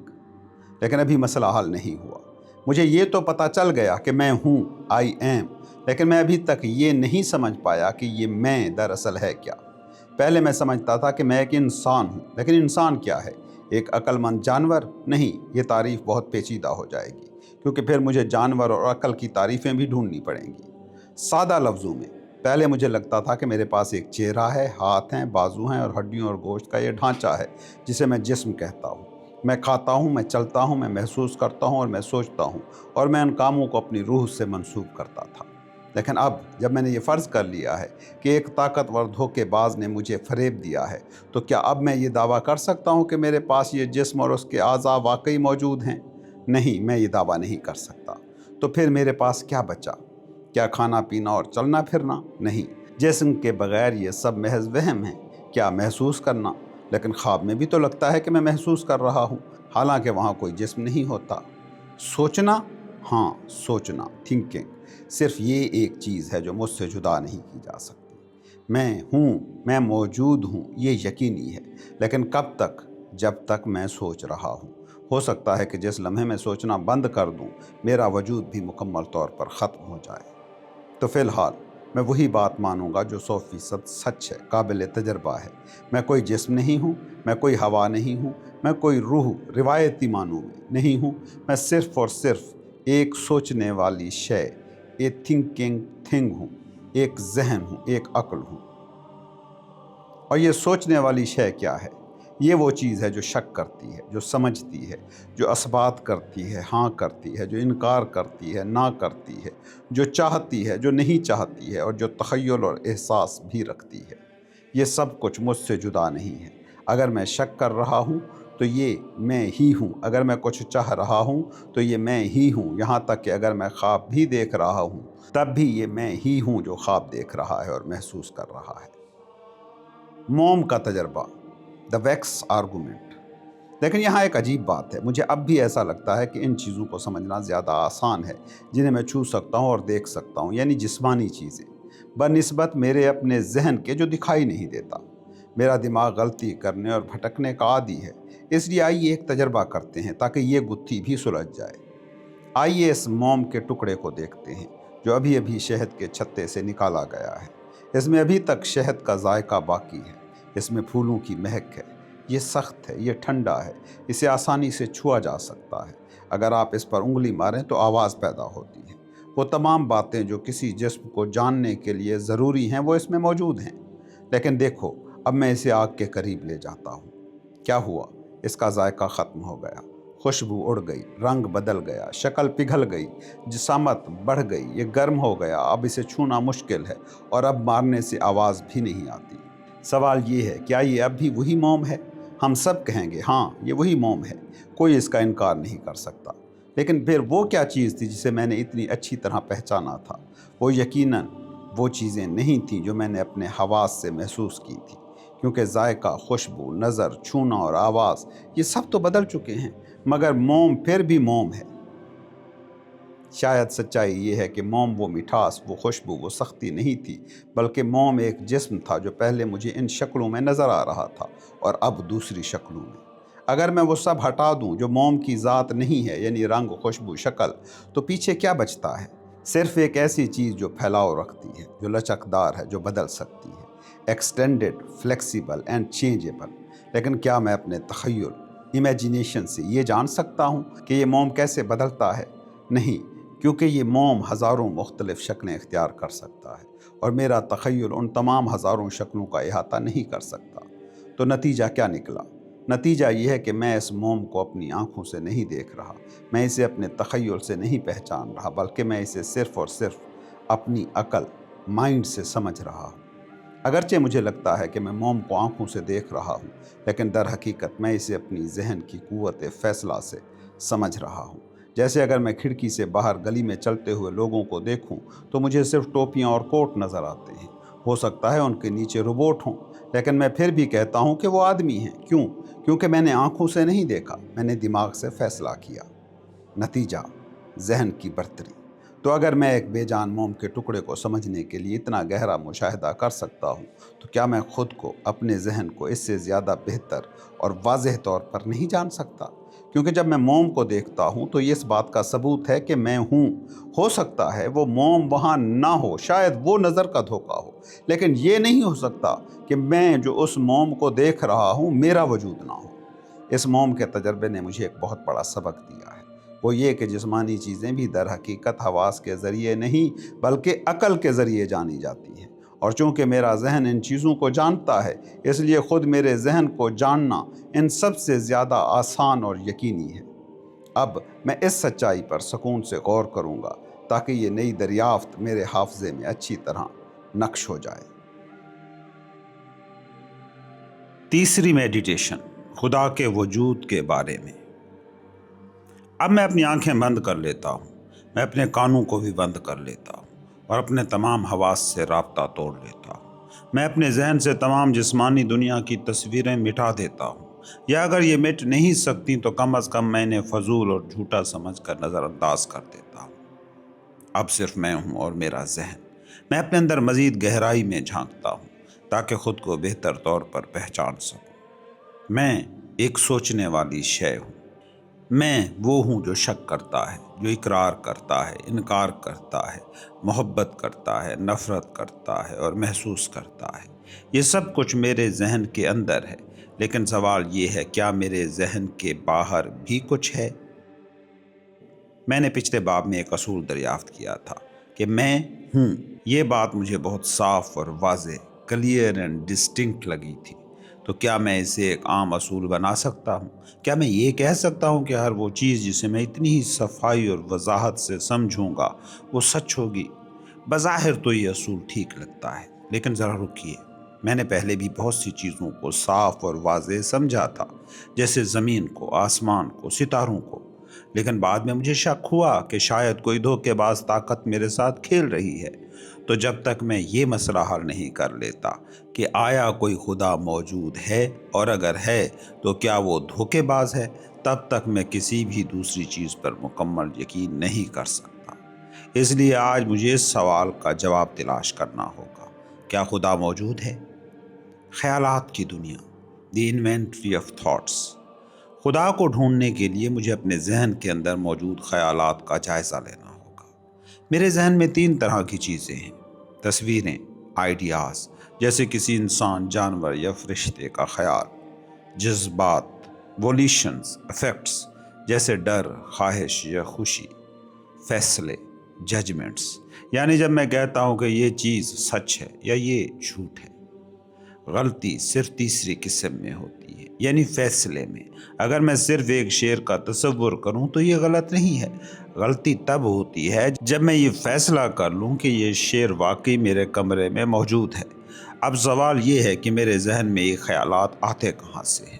لیکن ابھی مسئلہ حل نہیں ہوا۔ مجھے یہ تو پتہ چل گیا کہ میں ہوں، آئی ایم، لیکن میں ابھی تک یہ نہیں سمجھ پایا کہ یہ میں دراصل ہے کیا۔ پہلے میں سمجھتا تھا کہ میں ایک انسان ہوں، لیکن انسان کیا ہے؟ ایک عقل مند جانور؟ نہیں، یہ تعریف بہت پیچیدہ ہو جائے گی، کیونکہ پھر مجھے جانور اور عقل کی تعریفیں بھی ڈھونڈنی پڑیں گی۔ سادہ لفظوں میں، پہلے مجھے لگتا تھا کہ میرے پاس ایک چہرہ ہے، ہاتھ ہیں، بازو ہیں اور ہڈیوں اور گوشت کا یہ ڈھانچہ ہے جسے میں جسم کہتا ہوں۔ میں کھاتا ہوں، میں چلتا ہوں، میں محسوس کرتا ہوں اور میں سوچتا ہوں، اور میں ان کاموں کو اپنی روح سے منسوب کرتا تھا۔ لیکن اب جب میں نے یہ فرض کر لیا ہے کہ ایک طاقتور دھوکے باز نے مجھے فریب دیا ہے، تو کیا اب میں یہ دعویٰ کر سکتا ہوں کہ میرے پاس یہ جسم اور اس کے اعضاء واقعی موجود ہیں؟ نہیں، میں یہ دعویٰ نہیں کر سکتا۔ تو پھر میرے پاس کیا بچا؟ کیا کھانا پینا اور چلنا پھرنا؟ نہیں، جسم کے بغیر یہ سب محض وہم ہیں۔ کیا محسوس کرنا؟ لیکن خواب میں بھی تو لگتا ہے کہ میں محسوس کر رہا ہوں، حالانکہ وہاں کوئی جسم نہیں ہوتا۔ سوچنا؟ ہاں، سوچنا، تھنکنگ، صرف یہ ایک چیز ہے جو مجھ سے جدا نہیں کی جا سکتی۔ میں ہوں، میں موجود ہوں، یہ یقینی ہے، لیکن کب تک؟ جب تک میں سوچ رہا ہوں۔ ہو سکتا ہے کہ جس لمحے میں سوچنا بند کر دوں، میرا وجود بھی مکمل طور پر ختم ہو جائے۔ تو فی الحال میں وہی بات مانوں گا جو 100% سچ ہے، قابل تجربہ ہے۔ میں کوئی جسم نہیں ہوں، میں کوئی ہوا نہیں ہوں، میں کوئی روح روایتی معنوں میں نہیں ہوں۔ میں صرف اور صرف ایک سوچنے والی شے، ایک تھنکنگ تھنگ ہوں، ایک ذہن ہوں، ایک عقل ہوں۔ اور یہ سوچنے والی شے کیا ہے؟ یہ وہ چیز ہے جو شک کرتی ہے، جو سمجھتی ہے، جو اثبات کرتی ہے، ہاں کرتی ہے، جو انکار کرتی ہے، نہ کرتی ہے، جو چاہتی ہے، جو نہیں چاہتی ہے، اور جو تخیل اور احساس بھی رکھتی ہے۔ یہ سب کچھ مجھ سے جدا نہیں ہے۔ اگر میں شک کر رہا ہوں تو یہ میں ہی ہوں، اگر میں کچھ چاہ رہا ہوں تو یہ میں ہی ہوں، یہاں تک کہ اگر میں خواب بھی دیکھ رہا ہوں تب بھی یہ میں ہی ہوں جو خواب دیکھ رہا ہے اور محسوس کر رہا ہے۔ موم کا تجربہ، دا ویکس آرگومنٹ۔ لیکن یہاں ایک عجیب بات ہے، مجھے اب بھی ایسا لگتا ہے کہ ان چیزوں کو سمجھنا زیادہ آسان ہے جنہیں میں چھو سکتا ہوں اور دیکھ سکتا ہوں، یعنی جسمانی چیزیں، بنسبت میرے اپنے ذہن کے جو دکھائی نہیں دیتا۔ میرا دماغ غلطی کرنے اور بھٹکنے کا عادی ہے، اس لیے آئیے ایک تجربہ کرتے ہیں تاکہ یہ گتھی بھی سلجھ جائے۔ آئیے اس موم کے ٹکڑے کو دیکھتے ہیں جو ابھی ابھی شہد کے چھتے سے نکالا گیا ہے۔ اس میں ابھی تک شہد کا ذائقہ باقی ہے، اس میں پھولوں کی مہک ہے۔ یہ سخت ہے، یہ ٹھنڈا ہے، اسے آسانی سے چھوا جا سکتا ہے۔ اگر آپ اس پر انگلی ماریں تو آواز پیدا ہوتی ہے۔ وہ تمام باتیں جو کسی جسم کو جاننے کے لیے ضروری ہیں وہ اس میں موجود ہیں۔ لیکن دیکھو، اب میں اسے آگ کے قریب لے جاتا ہوں۔ کیا ہوا؟ اس کا ذائقہ ختم ہو گیا، خوشبو اڑ گئی، رنگ بدل گیا، شکل پگھل گئی، جسامت بڑھ گئی، یہ گرم ہو گیا، اب اسے چھونا مشکل ہے اور اب مارنے سے آواز بھی نہیں آتی۔ سوال یہ ہے، کیا یہ اب بھی وہی موم ہے؟ ہم سب کہیں گے ہاں یہ وہی موم ہے، کوئی اس کا انکار نہیں کر سکتا۔ لیکن پھر وہ کیا چیز تھی جسے میں نے اتنی اچھی طرح پہچانا تھا؟ وہ یقیناً وہ چیزیں نہیں تھیں جو میں نے اپنے حواس سے محسوس کی تھی، کیونکہ ذائقہ، خوشبو، نظر، چھونا اور آواز یہ سب تو بدل چکے ہیں، مگر موم پھر بھی موم ہے۔ شاید سچائی یہ ہے کہ موم وہ مٹھاس، وہ خوشبو، وہ سختی نہیں تھی، بلکہ موم ایک جسم تھا جو پہلے مجھے ان شکلوں میں نظر آ رہا تھا اور اب دوسری شکلوں میں۔ اگر میں وہ سب ہٹا دوں جو موم کی ذات نہیں ہے، یعنی رنگ، خوشبو، شکل، تو پیچھے کیا بچتا ہے؟ صرف ایک ایسی چیز جو پھیلاؤ رکھتی ہے، جو لچکدار ہے، جو بدل سکتی ہے، ایکسٹینڈڈ، فلیکسیبل اینڈ چینجیبل۔ لیکن کیا میں اپنے تخیل، امیجینیشن سے یہ جان سکتا ہوں کہ یہ موم کیسے بدلتا ہے؟ نہیں، کیونکہ یہ موم ہزاروں مختلف شکلیں اختیار کر سکتا ہے اور میرا تخیل ان تمام ہزاروں شکلوں کا احاطہ نہیں کر سکتا۔ تو نتیجہ کیا نکلا؟ نتیجہ یہ ہے کہ میں اس موم کو اپنی آنکھوں سے نہیں دیکھ رہا، میں اسے اپنے تخیل سے نہیں پہچان رہا، بلکہ میں اسے صرف اور صرف اپنی عقل، مائنڈ سے سمجھ رہا ہوں۔ اگرچہ مجھے لگتا ہے کہ میں موم کو آنکھوں سے دیکھ رہا ہوں، لیکن در حقیقت میں اسے اپنی ذہن کی قوت فیصلہ سے سمجھ رہا ہوں۔ جیسے اگر میں کھڑکی سے باہر گلی میں چلتے ہوئے لوگوں کو دیکھوں تو مجھے صرف ٹوپیاں اور کوٹ نظر آتے ہیں۔ ہو سکتا ہے ان کے نیچے روبوٹ ہوں، لیکن میں پھر بھی کہتا ہوں کہ وہ آدمی ہیں۔ کیوں؟ کیونکہ میں نے آنکھوں سے نہیں دیکھا، میں نے دماغ سے فیصلہ کیا۔ نتیجہ، ذہن کی برتری۔ تو اگر میں ایک بے جان موم کے ٹکڑے کو سمجھنے کے لیے اتنا گہرا مشاہدہ کر سکتا ہوں، تو کیا میں خود کو، اپنے ذہن کو اس سے زیادہ بہتر اور واضح طور پر نہیں جان سکتا؟ کیونکہ جب میں موم کو دیکھتا ہوں تو یہ اس بات کا ثبوت ہے کہ میں ہوں۔ ہو سکتا ہے وہ موم وہاں نہ ہو، شاید وہ نظر کا دھوکہ ہو، لیکن یہ نہیں ہو سکتا کہ میں جو اس موم کو دیکھ رہا ہوں میرا وجود نہ ہو۔ اس موم کے تجربے نے مجھے ایک بہت بڑا سبق دیا ہے، وہ یہ کہ جسمانی چیزیں بھی در حقیقت حواس کے ذریعے نہیں بلکہ عقل کے ذریعے جانی جاتی ہیں، اور چونکہ میرا ذہن ان چیزوں کو جانتا ہے، اس لیے خود میرے ذہن کو جاننا ان سب سے زیادہ آسان اور یقینی ہے۔ اب میں اس سچائی پر سکون سے غور کروں گا تاکہ یہ نئی دریافت میرے حافظے میں اچھی طرح نقش ہو جائے۔ تیسری میڈیٹیشن، خدا کے وجود کے بارے میں۔ اب میں اپنی آنکھیں بند کر لیتا ہوں، میں اپنے کانوں کو بھی بند کر لیتا ہوں اور اپنے تمام حواس سے رابطہ توڑ لیتا ہوں۔ میں اپنے ذہن سے تمام جسمانی دنیا کی تصویریں مٹا دیتا ہوں، یا اگر یہ مٹ نہیں سکتی تو کم از کم میں انہیں فضول اور جھوٹا سمجھ کر نظر انداز کر دیتا ہوں۔ اب صرف میں ہوں اور میرا ذہن۔ میں اپنے اندر مزید گہرائی میں جھانکتا ہوں تاکہ خود کو بہتر طور پر پہچان سکوں۔ میں ایک سوچنے والی شے ہوں، میں وہ ہوں جو شک کرتا ہے، جو اقرار کرتا ہے، انکار کرتا ہے، محبت کرتا ہے، نفرت کرتا ہے اور محسوس کرتا ہے۔ یہ سب کچھ میرے ذہن کے اندر ہے، لیکن سوال یہ ہے کیا میرے ذہن کے باہر بھی کچھ ہے؟ میں نے پچھلے باب میں ایک اصول دریافت کیا تھا کہ میں ہوں۔ یہ بات مجھے بہت صاف اور واضح، کلیئر اینڈ ڈسٹنکٹ لگی تھی۔ تو کیا میں اسے ایک عام اصول بنا سکتا ہوں؟ کیا میں یہ کہہ سکتا ہوں کہ ہر وہ چیز جسے میں اتنی ہی صفائی اور وضاحت سے سمجھوں گا وہ سچ ہوگی؟ بظاہر تو یہ اصول ٹھیک لگتا ہے، لیکن ذرا رکیے۔ میں نے پہلے بھی بہت سی چیزوں کو صاف اور واضح سمجھا تھا، جیسے زمین کو، آسمان کو، ستاروں کو، لیکن بعد میں مجھے شک ہوا کہ شاید کوئی دھوکے باز طاقت میرے ساتھ کھیل رہی ہے۔ تو جب تک میں یہ مسئلہ حل نہیں کر لیتا کہ آیا کوئی خدا موجود ہے، اور اگر ہے تو کیا وہ دھوکے باز ہے، تب تک میں کسی بھی دوسری چیز پر مکمل یقین نہیں کر سکتا۔ اس لیے آج مجھے اس سوال کا جواب تلاش کرنا ہوگا، کیا خدا موجود ہے؟ خیالات کی دنیا، دی انوینٹری آف تھاٹس۔ خدا کو ڈھونڈنے کے لیے مجھے اپنے ذہن کے اندر موجود خیالات کا جائزہ لینا ہوگا۔ میرے ذہن میں 3 طرح کی چیزیں ہیں: تصویریں، آئیڈیاز، جیسے کسی انسان، جانور یا فرشتے کا خیال; جذبات، وولیشنز، افیکٹس، جیسے ڈر، خواہش یا خوشی; فیصلے، ججمنٹس، یعنی جب میں کہتا ہوں کہ یہ چیز سچ ہے یا یہ جھوٹ ہے۔ غلطی صرف تیسری قسم میں ہوتی ہے، یعنی فیصلے میں۔ اگر میں صرف ایک شعر کا تصور کروں تو یہ غلط نہیں ہے۔ غلطی تب ہوتی ہے جب میں یہ فیصلہ کر لوں کہ یہ شعر واقعی میرے کمرے میں موجود ہے۔ اب سوال یہ ہے کہ میرے ذہن میں یہ خیالات آتے کہاں سے ہیں؟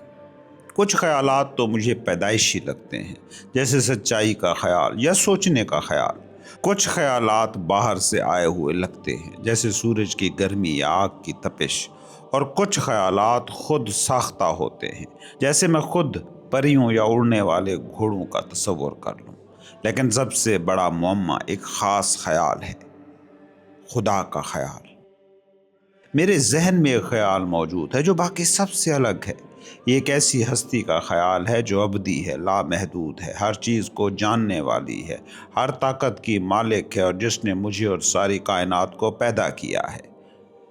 کچھ خیالات تو مجھے پیدائشی لگتے ہیں، جیسے سچائی کا خیال یا سوچنے کا خیال۔ کچھ خیالات باہر سے آئے ہوئے لگتے ہیں، جیسے سورج کی گرمی یا آگ کی تپش، اور کچھ خیالات خود ساختہ ہوتے ہیں، جیسے میں خود پریوں یا اڑنے والے گھوڑوں کا تصور کر لوں۔ لیکن سب سے بڑا معمہ ایک خاص خیال ہے: خدا کا خیال۔ میرے ذہن میں ایک خیال موجود ہے جو باقی سب سے الگ ہے۔ یہ ایک ایسی ہستی کا خیال ہے جو ابدی ہے، لامحدود ہے، ہر چیز کو جاننے والی ہے، ہر طاقت کی مالک ہے، اور جس نے مجھے اور ساری کائنات کو پیدا کیا ہے۔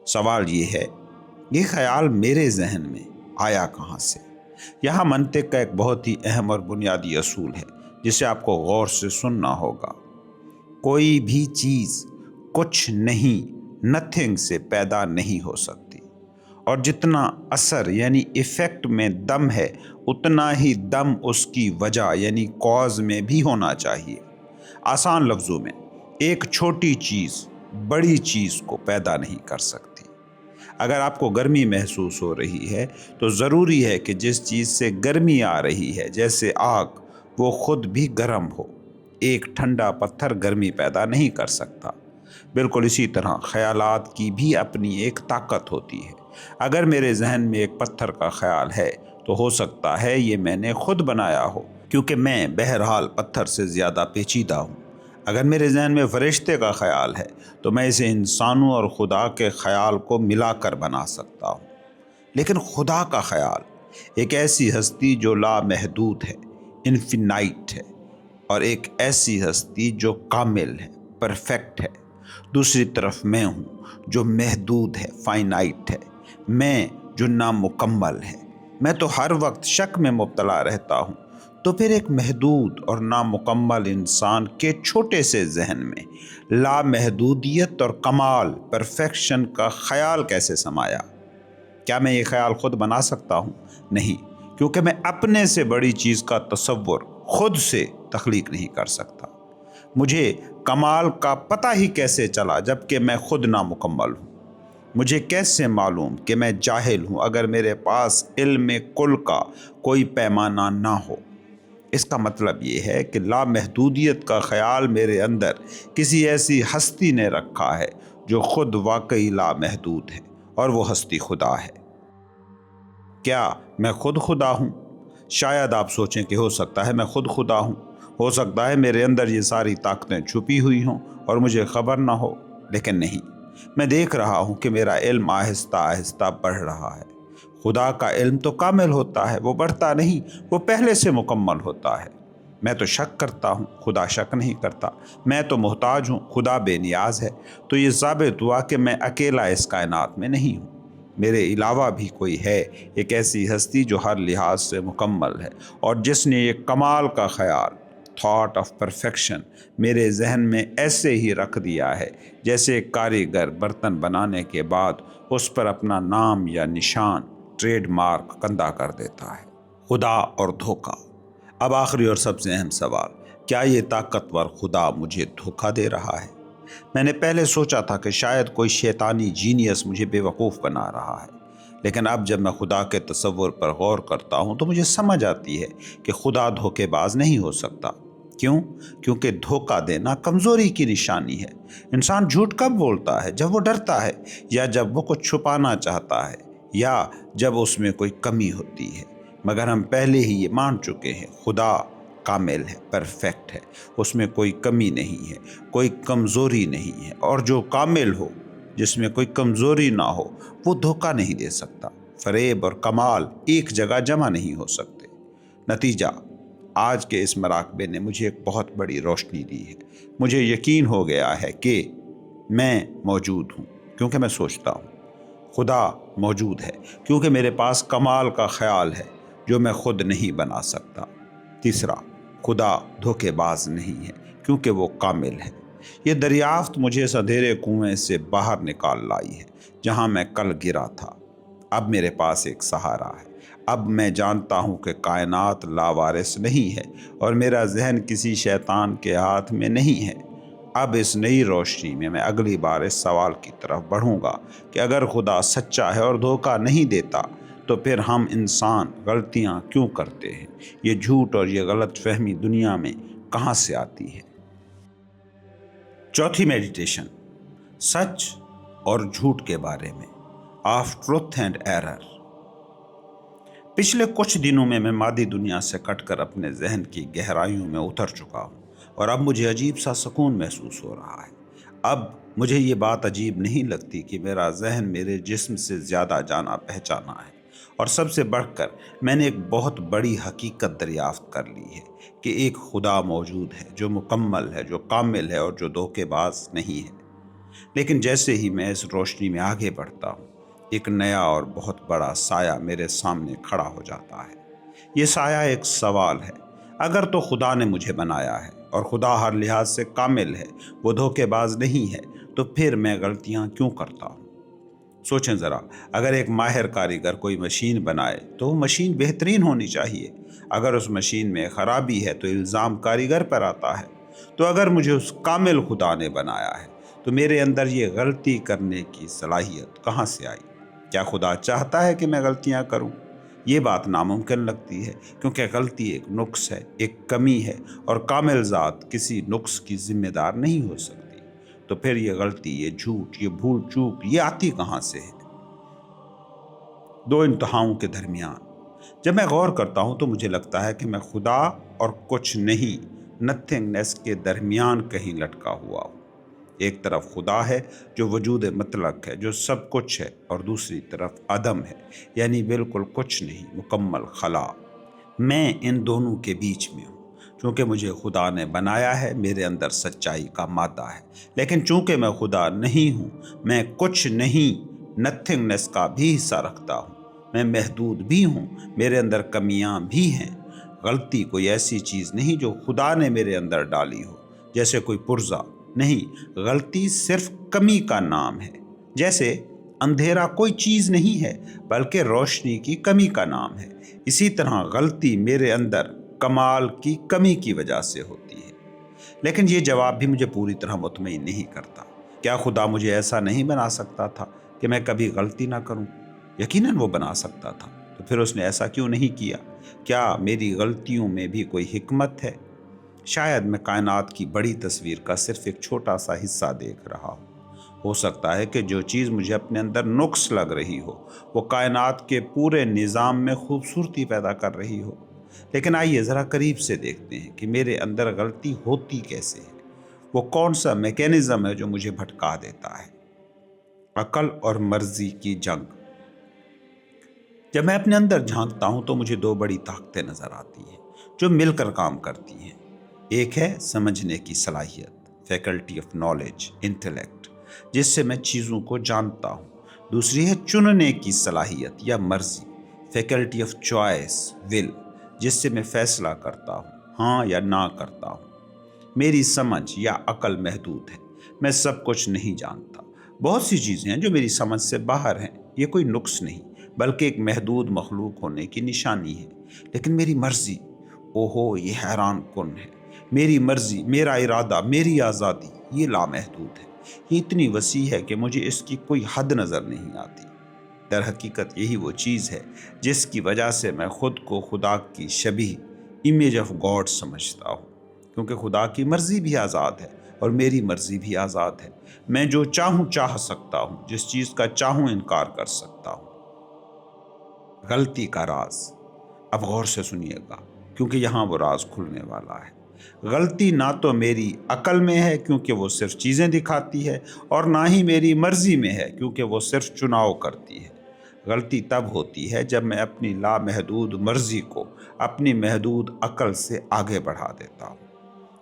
سوال یہ ہے، یہ خیال میرے ذہن میں آیا کہاں سے؟ یہاں منطق کا ایک بہت ہی اہم اور بنیادی اصول ہے جسے آپ کو غور سے سننا ہوگا۔ کوئی بھی چیز کچھ نہیں، نتھنگ سے پیدا نہیں ہو سکتی، اور جتنا اثر یعنی ایفیکٹ میں دم ہے، اتنا ہی دم اس کی وجہ یعنی کاز میں بھی ہونا چاہیے۔ آسان لفظوں میں، ایک چھوٹی چیز بڑی چیز کو پیدا نہیں کر سکتی۔ اگر آپ کو گرمی محسوس ہو رہی ہے تو ضروری ہے کہ جس چیز سے گرمی آ رہی ہے، جیسے آگ، وہ خود بھی گرم ہو۔ ایک ٹھنڈا پتھر گرمی پیدا نہیں کر سکتا۔ بالکل اسی طرح خیالات کی بھی اپنی ایک طاقت ہوتی ہے۔ اگر میرے ذہن میں ایک پتھر کا خیال ہے تو ہو سکتا ہے یہ میں نے خود بنایا ہو، کیونکہ میں بہرحال پتھر سے زیادہ پیچیدہ ہوں۔ اگر میرے ذہن میں فرشتے کا خیال ہے تو میں اسے انسانوں اور خدا کے خیال کو ملا کر بنا سکتا ہوں۔ لیکن خدا کا خیال، ایک ایسی ہستی جو لامحدود ہے، انفینائٹ ہے، اور ایک ایسی ہستی جو کامل ہے، پرفیکٹ ہے۔ دوسری طرف میں ہوں جو محدود ہے، فائنائٹ ہے، میں جو نامکمل ہے۔ میں تو ہر وقت شک میں مبتلا رہتا ہوں۔ تو پھر ایک محدود اور نامکمل انسان کے چھوٹے سے ذہن میں لامحدودیت اور کمال، پرفیکشن کا خیال کیسے سمایا؟ کیا میں یہ خیال خود بنا سکتا ہوں؟ نہیں، کیونکہ میں اپنے سے بڑی چیز کا تصور خود سے تخلیق نہیں کر سکتا۔ مجھے کمال کا پتہ ہی کیسے چلا جبکہ میں خود نامکمل ہوں؟ مجھے کیسے معلوم کہ میں جاہل ہوں اگر میرے پاس علم کل کا کوئی پیمانہ نہ ہو؟ اس کا مطلب یہ ہے کہ لامحدودیت کا خیال میرے اندر کسی ایسی ہستی نے رکھا ہے جو خود واقعی لامحدود ہے، اور وہ ہستی خدا ہے۔ کیا میں خود خدا ہوں؟ شاید آپ سوچیں کہ ہو سکتا ہے میں خود خدا ہوں، ہو سکتا ہے میرے اندر یہ ساری طاقتیں چھپی ہوئی ہوں اور مجھے خبر نہ ہو، لیکن نہیں، میں دیکھ رہا ہوں کہ میرا علم آہستہ آہستہ بڑھ رہا ہے۔ خدا کا علم تو کامل ہوتا ہے، وہ بڑھتا نہیں، وہ پہلے سے مکمل ہوتا ہے۔ میں تو شک کرتا ہوں، خدا شک نہیں کرتا۔ میں تو محتاج ہوں، خدا بے نیاز ہے۔ تو یہ ثابت ہوا کہ میں اکیلا اس کائنات میں نہیں ہوں، میرے علاوہ بھی کوئی ہے، ایک ایسی ہستی جو ہر لحاظ سے مکمل ہے اور جس نے یہ کمال کا خیال، تھاٹ آف پرفیکشن، میرے ذہن میں ایسے ہی رکھ دیا ہے جیسے ایک کاریگر برتن بنانے کے بعد اس پر اپنا نام یا نشان، ٹریڈ مارک کندہ کر دیتا ہے۔ خدا اور دھوکہ۔ اب آخری اور سب سے اہم سوال، کیا یہ طاقتور خدا مجھے دھوکہ دے رہا ہے؟ میں نے پہلے سوچا تھا کہ شاید کوئی شیطانی جینیس مجھے بے وقوف بنا رہا ہے، لیکن اب جب میں خدا کے تصور پر غور کرتا ہوں تو مجھے سمجھ آتی ہے کہ خدا دھوکے باز نہیں ہو سکتا۔ کیوں؟ کیونکہ دھوکہ دینا کمزوری کی نشانی ہے۔ انسان جھوٹ کب بولتا ہے؟ جب وہ ڈرتا ہے، یا جب وہ کچھ چھپانا چاہتا ہے، یا جب اس میں کوئی کمی ہوتی ہے۔ مگر ہم پہلے ہی یہ مان چکے ہیں، خدا کامل ہے، پرفیکٹ ہے، اس میں کوئی کمی نہیں ہے، کوئی کمزوری نہیں ہے، اور جو کامل ہو، جس میں کوئی کمزوری نہ ہو، وہ دھوکہ نہیں دے سکتا۔ فریب اور کمال ایک جگہ جمع نہیں ہو سکتے۔ نتیجہ، آج کے اس مراقبے نے مجھے ایک بہت بڑی روشنی دی ہے۔ مجھے یقین ہو گیا ہے کہ میں موجود ہوں کیونکہ میں سوچتا ہوں، خدا موجود ہے کیونکہ میرے پاس کمال کا خیال ہے جو میں خود نہیں بنا سکتا۔ تیسرا، خدا دھوکے باز نہیں ہے کیونکہ وہ کامل ہے۔ یہ دریافت مجھے اس اندھیرے کنویں سے باہر نکال لائی ہے جہاں میں کل گرا تھا۔ اب میرے پاس ایک سہارا ہے۔ اب میں جانتا ہوں کہ کائنات لاوارث نہیں ہے اور میرا ذہن کسی شیطان کے ہاتھ میں نہیں ہے۔ اب اس نئی روشنی میں اگلی بار اس سوال کی طرف بڑھوں گا کہ اگر خدا سچا ہے اور دھوکہ نہیں دیتا تو پھر ہم انسان غلطیاں کیوں کرتے ہیں؟ یہ جھوٹ اور یہ غلط فہمی دنیا میں کہاں سے آتی ہے؟ چوتھی میڈیٹیشن، سچ اور جھوٹ کے بارے میں، آف ٹروتھ اینڈ ایرر۔ پچھلے کچھ دنوں میں مادی دنیا سے کٹ کر اپنے ذہن کی گہرائیوں میں اتر چکا ہوں اور اب مجھے عجیب سا سکون محسوس ہو رہا ہے۔ اب مجھے یہ بات عجیب نہیں لگتی کہ میرا ذہن میرے جسم سے زیادہ جانا پہچانا ہے، اور سب سے بڑھ کر میں نے ایک بہت بڑی حقیقت دریافت کر لی ہے کہ ایک خدا موجود ہے جو مکمل ہے، جو کامل ہے اور جو دھوکے باز نہیں ہے۔ لیکن جیسے ہی میں اس روشنی میں آگے بڑھتا ہوں، ایک نیا اور بہت بڑا سایہ میرے سامنے کھڑا ہو جاتا ہے۔ یہ سایہ ایک سوال ہے۔ اگر تو خدا نے مجھے بنایا ہے اور خدا ہر لحاظ سے کامل ہے، وہ دھوکے باز نہیں ہے، تو پھر میں غلطیاں کیوں کرتا ہوں؟ سوچیں ذرا، اگر ایک ماہر کاریگر کوئی مشین بنائے تو وہ مشین بہترین ہونی چاہیے۔ اگر اس مشین میں خرابی ہے تو الزام کاریگر پر آتا ہے۔ تو اگر مجھے اس کامل خدا نے بنایا ہے تو میرے اندر یہ غلطی کرنے کی صلاحیت کہاں سے آئی؟ کیا خدا چاہتا ہے کہ میں غلطیاں کروں؟ یہ بات ناممکن لگتی ہے، کیونکہ غلطی ایک نقص ہے، ایک کمی ہے، اور کامل ذات کسی نقص کی ذمہ دار نہیں ہو سکتی۔ تو پھر یہ غلطی، یہ جھوٹ، یہ بھول چوک، یہ آتی کہاں سے ہے؟ دو انتہاؤں کے درمیان جب میں غور کرتا ہوں تو مجھے لگتا ہے کہ میں خدا اور کچھ نہیں، نتھنگنیس کے درمیان کہیں لٹکا ہوا ہوں۔ ایک طرف خدا ہے جو وجود مطلق ہے، جو سب کچھ ہے، اور دوسری طرف عدم ہے، یعنی بالکل کچھ نہیں، مکمل خلا۔ میں ان دونوں کے بیچ میں ہوں۔ چونکہ مجھے خدا نے بنایا ہے، میرے اندر سچائی کا مادہ ہے، لیکن چونکہ میں خدا نہیں ہوں، میں کچھ نہیں، نتھنگنیس کا بھی حصہ رکھتا ہوں۔ میں محدود بھی ہوں، میرے اندر کمیاں بھی ہیں۔ غلطی کوئی ایسی چیز نہیں جو خدا نے میرے اندر ڈالی ہو، جیسے کوئی پرزہ نہیں، غلطی صرف کمی کا نام ہے۔ جیسے اندھیرا کوئی چیز نہیں ہے بلکہ روشنی کی کمی کا نام ہے، اسی طرح غلطی میرے اندر کمال کی کمی کی وجہ سے ہوتی ہے۔ لیکن یہ جواب بھی مجھے پوری طرح مطمئن نہیں کرتا۔ کیا خدا مجھے ایسا نہیں بنا سکتا تھا کہ میں کبھی غلطی نہ کروں؟ یقیناً وہ بنا سکتا تھا، تو پھر اس نے ایسا کیوں نہیں کیا؟ کیا میری غلطیوں میں بھی کوئی حکمت ہے؟ شاید میں کائنات کی بڑی تصویر کا صرف ایک چھوٹا سا حصہ دیکھ رہا ہوں۔ ہو سکتا ہے کہ جو چیز مجھے اپنے اندر نقص لگ رہی ہو وہ کائنات کے پورے نظام میں خوبصورتی پیدا کر رہی ہو۔ لیکن آئیے ذرا قریب سے دیکھتے ہیں کہ میرے اندر غلطی ہوتی کیسے ہے۔ وہ کون سا میکینزم ہے جو مجھے بھٹکا دیتا ہے؟ عقل اور مرضی کی جنگ۔ جب میں اپنے اندر جھانکتا ہوں تو مجھے دو بڑی طاقتیں نظر آتی ہیں جو مل کر کام کرتی ہیں۔ ایک ہے سمجھنے کی صلاحیت، فیکلٹی آف نالج، انٹیلیکٹ، جس سے میں چیزوں کو جانتا ہوں۔ دوسری ہے چننے کی صلاحیت یا مرضی، فیکلٹی آف چوائس، ول، جس سے میں فیصلہ کرتا ہوں، ہاں یا نہ کرتا ہوں۔ میری سمجھ یا عقل محدود ہے، میں سب کچھ نہیں جانتا۔ بہت سی چیزیں ہیں جو میری سمجھ سے باہر ہیں، یہ کوئی نقص نہیں بلکہ ایک محدود مخلوق ہونے کی نشانی ہے۔ لیکن میری مرضی، اوہو یہ حیران کن ہے۔ میری مرضی، میرا ارادہ، میری آزادی، یہ لامحدود ہے۔ یہ اتنی وسیع ہے کہ مجھے اس کی کوئی حد نظر نہیں آتی۔ در حقیقت یہی وہ چیز ہے جس کی وجہ سے میں خود کو خدا کی شبیہ، امیج آف گاڈ سمجھتا ہوں، کیونکہ خدا کی مرضی بھی آزاد ہے اور میری مرضی بھی آزاد ہے۔ میں جو چاہوں چاہ سکتا ہوں، جس چیز کا چاہوں انکار کر سکتا ہوں۔ غلطی کا راز، اب غور سے سنیے گا کیونکہ یہاں وہ راز کھلنے والا ہے۔ غلطی نہ تو میری عقل میں ہے کیونکہ وہ صرف چیزیں دکھاتی ہے، اور نہ ہی میری مرضی میں ہے کیونکہ وہ صرف چناؤ کرتی ہے۔ غلطی تب ہوتی ہے جب میں اپنی لامحدود مرضی کو اپنی محدود عقل سے آگے بڑھا دیتا ہوں۔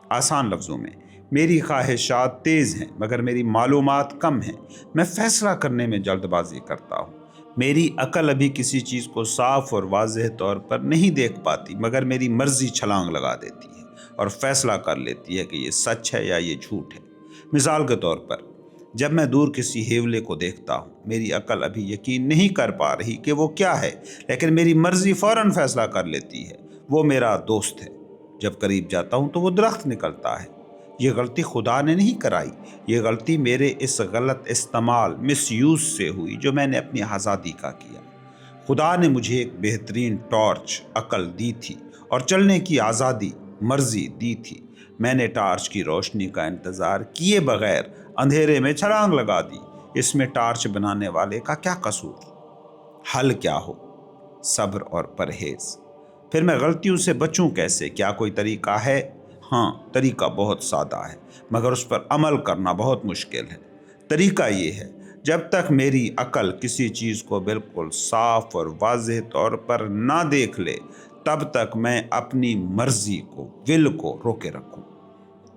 آسان لفظوں میں، میری خواہشات تیز ہیں مگر میری معلومات کم ہیں۔ میں فیصلہ کرنے میں جلد بازی کرتا ہوں۔ میری عقل ابھی کسی چیز کو صاف اور واضح طور پر نہیں دیکھ پاتی مگر میری مرضی چھلانگ لگا دیتی ہے اور فیصلہ کر لیتی ہے کہ یہ سچ ہے یا یہ جھوٹ ہے۔ مثال کے طور پر، جب میں دور کسی ہیولے کو دیکھتا ہوں، میری عقل ابھی یقین نہیں کر پا رہی کہ وہ کیا ہے، لیکن میری مرضی فوراً فیصلہ کر لیتی ہے وہ میرا دوست ہے۔ جب قریب جاتا ہوں تو وہ درخت نکلتا ہے۔ یہ غلطی خدا نے نہیں کرائی، یہ غلطی میرے اس غلط استعمال، مس یوز سے ہوئی جو میں نے اپنی آزادی کا کیا۔ خدا نے مجھے ایک بہترین ٹارچ، عقل دی تھی اور چلنے کی آزادی، مرضی دی تھی۔ میں نے ٹارچ کی روشنی کا انتظار کیے بغیر اندھیرے میں چھلانگ لگا دی۔ اس میں ٹارچ بنانے والے کا کیا قصور؟ حل کیا ہو؟ صبر اور پرہیز۔ پھر میں غلطیوں سے بچوں کیسے؟ کیا کوئی طریقہ ہے؟ ہاں، طریقہ بہت سادہ ہے مگر اس پر عمل کرنا بہت مشکل ہے۔ طریقہ یہ ہے، جب تک میری عقل کسی چیز کو بالکل صاف اور واضح طور پر نہ دیکھ لے، تب تک میں اپنی مرضی کو، ول کو روکے رکھوں۔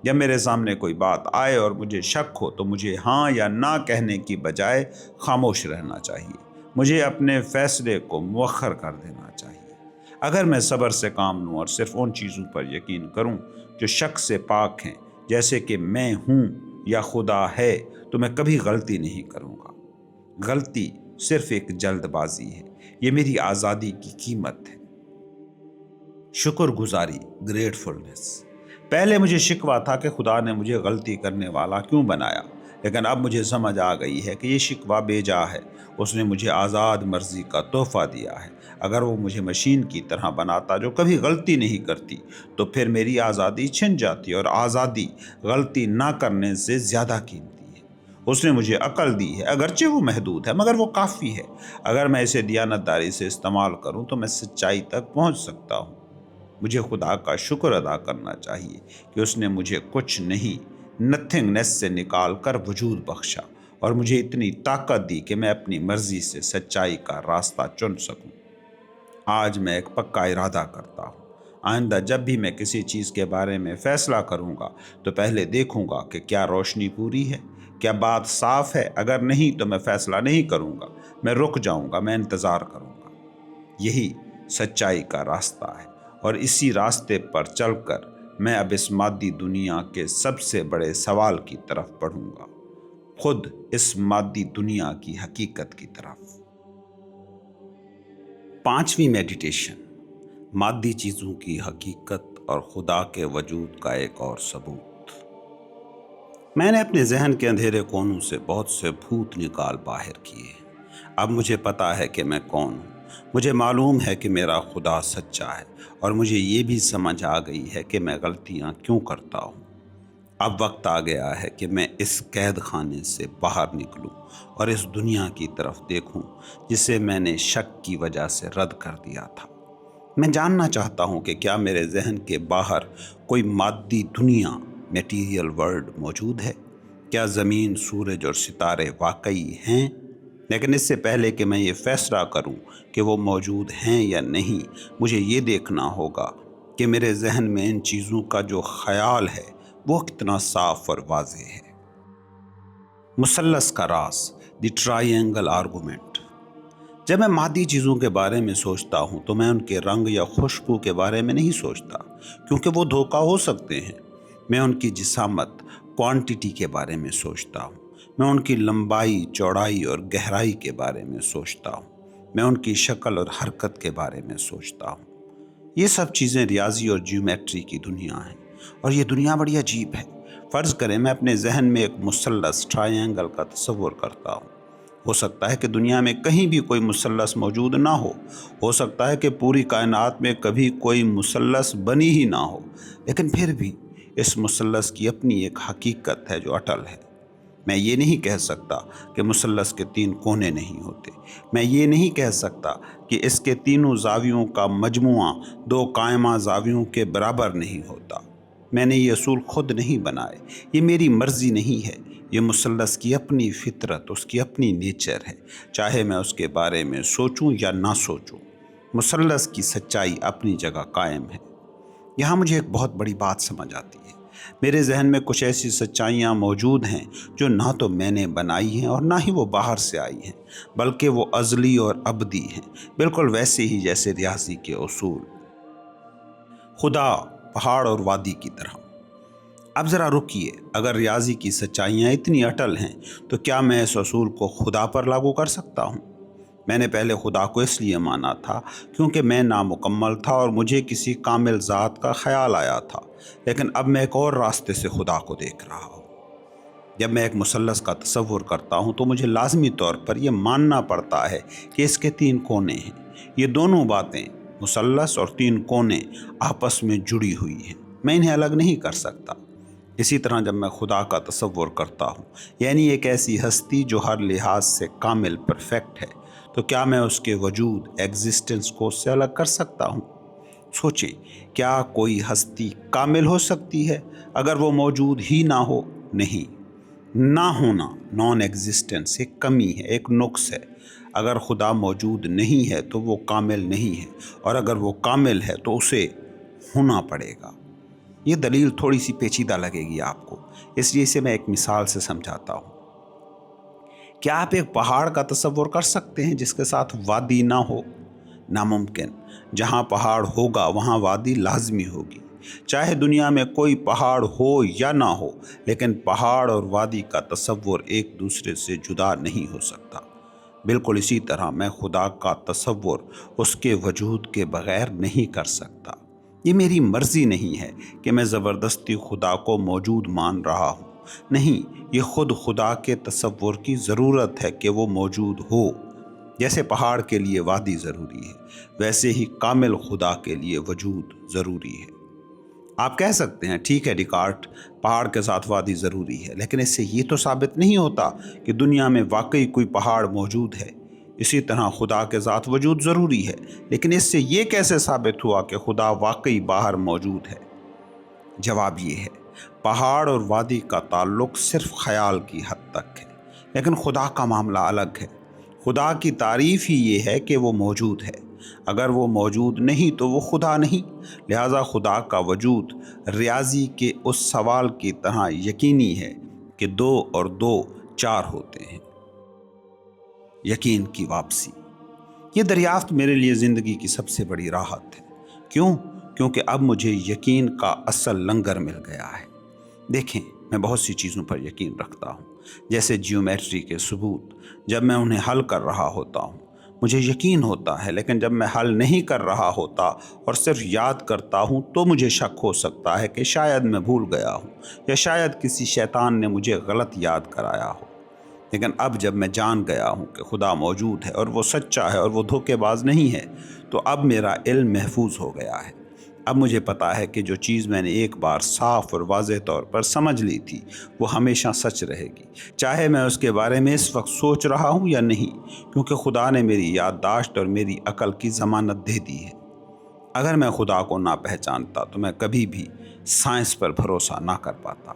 جب میرے سامنے کوئی بات آئے اور مجھے شک ہو تو مجھے ہاں یا نہ کہنے کی بجائے خاموش رہنا چاہیے۔ مجھے اپنے فیصلے کو مؤخر کر دینا چاہیے۔ اگر میں صبر سے کام لوں اور صرف ان چیزوں پر یقین کروں جو شک سے پاک ہیں، جیسے کہ میں ہوں یا خدا ہے، تو میں کبھی غلطی نہیں کروں گا۔ غلطی صرف ایک جلد بازی ہے، یہ میری آزادی کی قیمت ہے۔ شکر گزاری، گریٹفلنس۔ پہلے مجھے شکوہ تھا کہ خدا نے مجھے غلطی کرنے والا کیوں بنایا، لیکن اب مجھے سمجھ آ گئی ہے کہ یہ شکوہ بے جا ہے۔ اس نے مجھے آزاد مرضی کا تحفہ دیا ہے۔ اگر وہ مجھے مشین کی طرح بناتا جو کبھی غلطی نہیں کرتی، تو پھر میری آزادی چھن جاتی، اور آزادی غلطی نہ کرنے سے زیادہ قیمتی ہے۔ اس نے مجھے عقل دی ہے، اگرچہ وہ محدود ہے مگر وہ کافی ہے۔ اگر میں اسے دیانتداری سے استعمال کروں تو میں سچائی تک پہنچ سکتا ہوں۔ مجھے خدا کا شکر ادا کرنا چاہیے کہ اس نے مجھے کچھ نہیں، نتھنگنس سے نکال کر وجود بخشا، اور مجھے اتنی طاقت دی کہ میں اپنی مرضی سے سچائی کا راستہ چن سکوں۔ آج میں ایک پکا ارادہ کرتا ہوں، آئندہ جب بھی میں کسی چیز کے بارے میں فیصلہ کروں گا تو پہلے دیکھوں گا کہ کیا روشنی پوری ہے، کیا بات صاف ہے۔ اگر نہیں تو میں فیصلہ نہیں کروں گا، میں رک جاؤں گا، میں انتظار کروں گا۔ یہی سچائی کا راستہ ہے، اور اسی راستے پر چل کر میں اب اس مادی دنیا کے سب سے بڑے سوال کی طرف بڑھوں گا، خود اس مادی دنیا کی حقیقت کی طرف۔ 5ویں میڈیٹیشن، مادی چیزوں کی حقیقت اور خدا کے وجود کا ایک اور ثبوت۔ میں نے اپنے ذہن کے اندھیرے کونوں سے بہت سے بھوت نکال باہر کیے۔ اب مجھے پتا ہے کہ میں کون ہوں۔ مجھے معلوم ہے کہ میرا خدا سچا ہے، اور مجھے یہ بھی سمجھ آ گئی ہے کہ میں غلطیاں کیوں کرتا ہوں۔ اب وقت آ گیا ہے کہ میں اس قید خانے سے باہر نکلوں اور اس دنیا کی طرف دیکھوں جسے میں نے شک کی وجہ سے رد کر دیا تھا۔ میں جاننا چاہتا ہوں کہ کیا میرے ذہن کے باہر کوئی مادی دنیا، میٹیریل ورلڈ موجود ہے؟ کیا زمین، سورج اور ستارے واقعی ہیں؟ لیکن اس سے پہلے کہ میں یہ فیصلہ کروں کہ وہ موجود ہیں یا نہیں، مجھے یہ دیکھنا ہوگا کہ میرے ذہن میں ان چیزوں کا جو خیال ہے وہ کتنا صاف اور واضح ہے۔ مثلث کا راز، دی ٹرائینگل آرگومنٹ۔ جب میں مادی چیزوں کے بارے میں سوچتا ہوں تو میں ان کے رنگ یا خوشبو کے بارے میں نہیں سوچتا، کیونکہ وہ دھوکہ ہو سکتے ہیں۔ میں ان کی جسامت، کوانٹٹی کے بارے میں سوچتا ہوں۔ میں ان کی لمبائی، چوڑائی اور گہرائی کے بارے میں سوچتا ہوں۔ میں ان کی شکل اور حرکت کے بارے میں سوچتا ہوں۔ یہ سب چیزیں ریاضی اور جیومیٹری کی دنیا ہیں، اور یہ دنیا بڑی عجیب ہے۔ فرض کریں میں اپنے ذہن میں ایک مثلث، ٹرائینگل کا تصور کرتا ہوں۔ ہو سکتا ہے کہ دنیا میں کہیں بھی کوئی مثلث موجود نہ ہو سکتا ہے کہ پوری کائنات میں کبھی کوئی مثلث بنی ہی نہ ہو، لیکن پھر بھی اس مثلث کی اپنی ایک حقیقت ہے جو اٹل ہے۔ میں یہ نہیں کہہ سکتا کہ مثلث کے 3 کونے نہیں ہوتے۔ میں یہ نہیں کہہ سکتا کہ اس کے تینوں زاویوں کا مجموعہ 2 قائمہ زاویوں کے برابر نہیں ہوتا۔ میں نے یہ اصول خود نہیں بنائے، یہ میری مرضی نہیں ہے۔ یہ مثلث کی اپنی فطرت، اس کی اپنی نیچر ہے، چاہے میں اس کے بارے میں سوچوں یا نہ سوچوں۔ مثلث کی سچائی اپنی جگہ قائم ہے۔ یہاں مجھے ایک بہت بڑی بات سمجھ آتی ہے۔ میرے ذہن میں کچھ ایسی سچائیاں موجود ہیں جو نہ تو میں نے بنائی ہیں اور نہ ہی وہ باہر سے آئی ہیں، بلکہ وہ ازلی اور ابدی ہیں، بالکل ویسے ہی جیسے ریاضی کے اصول، خدا، پہاڑ اور وادی کی طرح۔ اب ذرا رکیے، اگر ریاضی کی سچائیاں اتنی اٹل ہیں تو کیا میں اس اصول کو خدا پر لاگو کر سکتا ہوں؟ میں نے پہلے خدا کو اس لیے مانا تھا کیونکہ میں نامکمل تھا اور مجھے کسی کامل ذات کا خیال آیا تھا، لیکن اب میں ایک اور راستے سے خدا کو دیکھ رہا ہوں۔ جب میں ایک مثلث کا تصور کرتا ہوں تو مجھے لازمی طور پر یہ ماننا پڑتا ہے کہ اس کے 3 کونے ہیں۔ یہ دونوں باتیں، مثلث اور 3 کونے، آپس میں جڑی ہوئی ہیں۔ میں انہیں الگ نہیں کر سکتا۔ اسی طرح جب میں خدا کا تصور کرتا ہوں، یعنی ایک ایسی ہستی جو ہر لحاظ سے کامل، پرفیکٹ ہے، تو کیا میں اس کے وجود، ایگزسٹنس کو اس سے الگ کر سکتا ہوں؟ سوچیں، کیا کوئی ہستی کامل ہو سکتی ہے اگر وہ موجود ہی نہ ہو؟ نہیں۔ نہ ہونا، نان ایگزسٹنس، ایک کمی ہے، ایک نقص ہے۔ اگر خدا موجود نہیں ہے تو وہ کامل نہیں ہے، اور اگر وہ کامل ہے تو اسے ہونا پڑے گا۔ یہ دلیل تھوڑی سی پیچیدہ لگے گی آپ کو، اس لیے اسے میں ایک مثال سے سمجھاتا ہوں۔ کیا آپ ایک پہاڑ کا تصور کر سکتے ہیں جس کے ساتھ وادی نہ ہو؟ ناممکن۔ جہاں پہاڑ ہوگا وہاں وادی لازمی ہوگی، چاہے دنیا میں کوئی پہاڑ ہو یا نہ ہو، لیکن پہاڑ اور وادی کا تصور ایک دوسرے سے جدا نہیں ہو سکتا۔ بالکل اسی طرح میں خدا کا تصور اس کے وجود کے بغیر نہیں کر سکتا۔ یہ میری مرضی نہیں ہے کہ میں زبردستی خدا کو موجود مان رہا ہوں۔ نہیں، یہ خود خدا کے تصور کی ضرورت ہے کہ وہ موجود ہو۔ جیسے پہاڑ کے لیے وادی ضروری ہے، ویسے ہی کامل خدا کے لیے وجود ضروری ہے۔ آپ کہہ سکتے ہیں، ٹھیک ہے ڈیکارٹ، پہاڑ کے ساتھ وادی ضروری ہے، لیکن اس سے یہ تو ثابت نہیں ہوتا کہ دنیا میں واقعی کوئی پہاڑ موجود ہے۔ اسی طرح خدا کے ذات وجود ضروری ہے، لیکن اس سے یہ کیسے ثابت ہوا کہ خدا واقعی باہر موجود ہے؟ جواب یہ ہے، پہاڑ اور وادی کا تعلق صرف خیال کی حد تک ہے، لیکن خدا کا معاملہ الگ ہے۔ خدا کی تعریف ہی یہ ہے کہ وہ موجود ہے۔ اگر وہ موجود نہیں تو وہ خدا نہیں۔ لہذا خدا کا وجود ریاضی کے اس سوال کی طرح یقینی ہے کہ 2 اور 2 4 ہوتے ہیں۔ یقین کی واپسی۔ یہ دریافت میرے لیے زندگی کی سب سے بڑی راحت ہے۔ کیوں؟ کیونکہ اب مجھے یقین کا اصل لنگر مل گیا ہے۔ دیکھیں، میں بہت سی چیزوں پر یقین رکھتا ہوں، جیسے جیومیٹری کے ثبوت۔ جب میں انہیں حل کر رہا ہوتا ہوں مجھے یقین ہوتا ہے، لیکن جب میں حل نہیں کر رہا ہوتا اور صرف یاد کرتا ہوں تو مجھے شک ہو سکتا ہے کہ شاید میں بھول گیا ہوں، یا شاید کسی شیطان نے مجھے غلط یاد کرایا ہو۔ لیکن اب جب میں جان گیا ہوں کہ خدا موجود ہے اور وہ سچا ہے اور وہ دھوکے باز نہیں ہے، تو اب میرا علم محفوظ ہو گیا ہے۔ اب مجھے پتا ہے کہ جو چیز میں نے ایک بار صاف اور واضح طور پر سمجھ لی تھی وہ ہمیشہ سچ رہے گی، چاہے میں اس کے بارے میں اس وقت سوچ رہا ہوں یا نہیں، کیونکہ خدا نے میری یادداشت اور میری عقل کی ضمانت دے دی ہے۔ اگر میں خدا کو نہ پہچانتا تو میں کبھی بھی سائنس پر بھروسہ نہ کر پاتا۔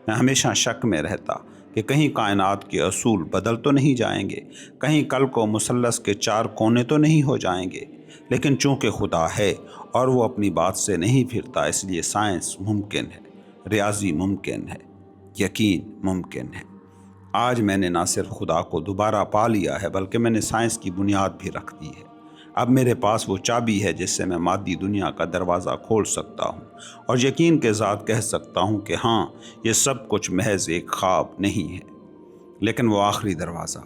میں ہمیشہ شک میں رہتا کہ کہیں کائنات کے اصول بدل تو نہیں جائیں گے، کہیں کل کو مثلث کے 4 کونے تو نہیں ہو جائیں گے۔ لیکن چونکہ خدا ہے اور وہ اپنی بات سے نہیں پھرتا، اس لیے سائنس ممکن ہے، ریاضی ممکن ہے، یقین ممکن ہے۔ آج میں نے نہ صرف خدا کو دوبارہ پا لیا ہے بلکہ میں نے سائنس کی بنیاد بھی رکھ دی ہے۔ اب میرے پاس وہ چابی ہے جس سے میں مادی دنیا کا دروازہ کھول سکتا ہوں اور یقین کے ساتھ کہہ سکتا ہوں کہ ہاں، یہ سب کچھ محض ایک خواب نہیں ہے۔ لیکن وہ آخری دروازہ،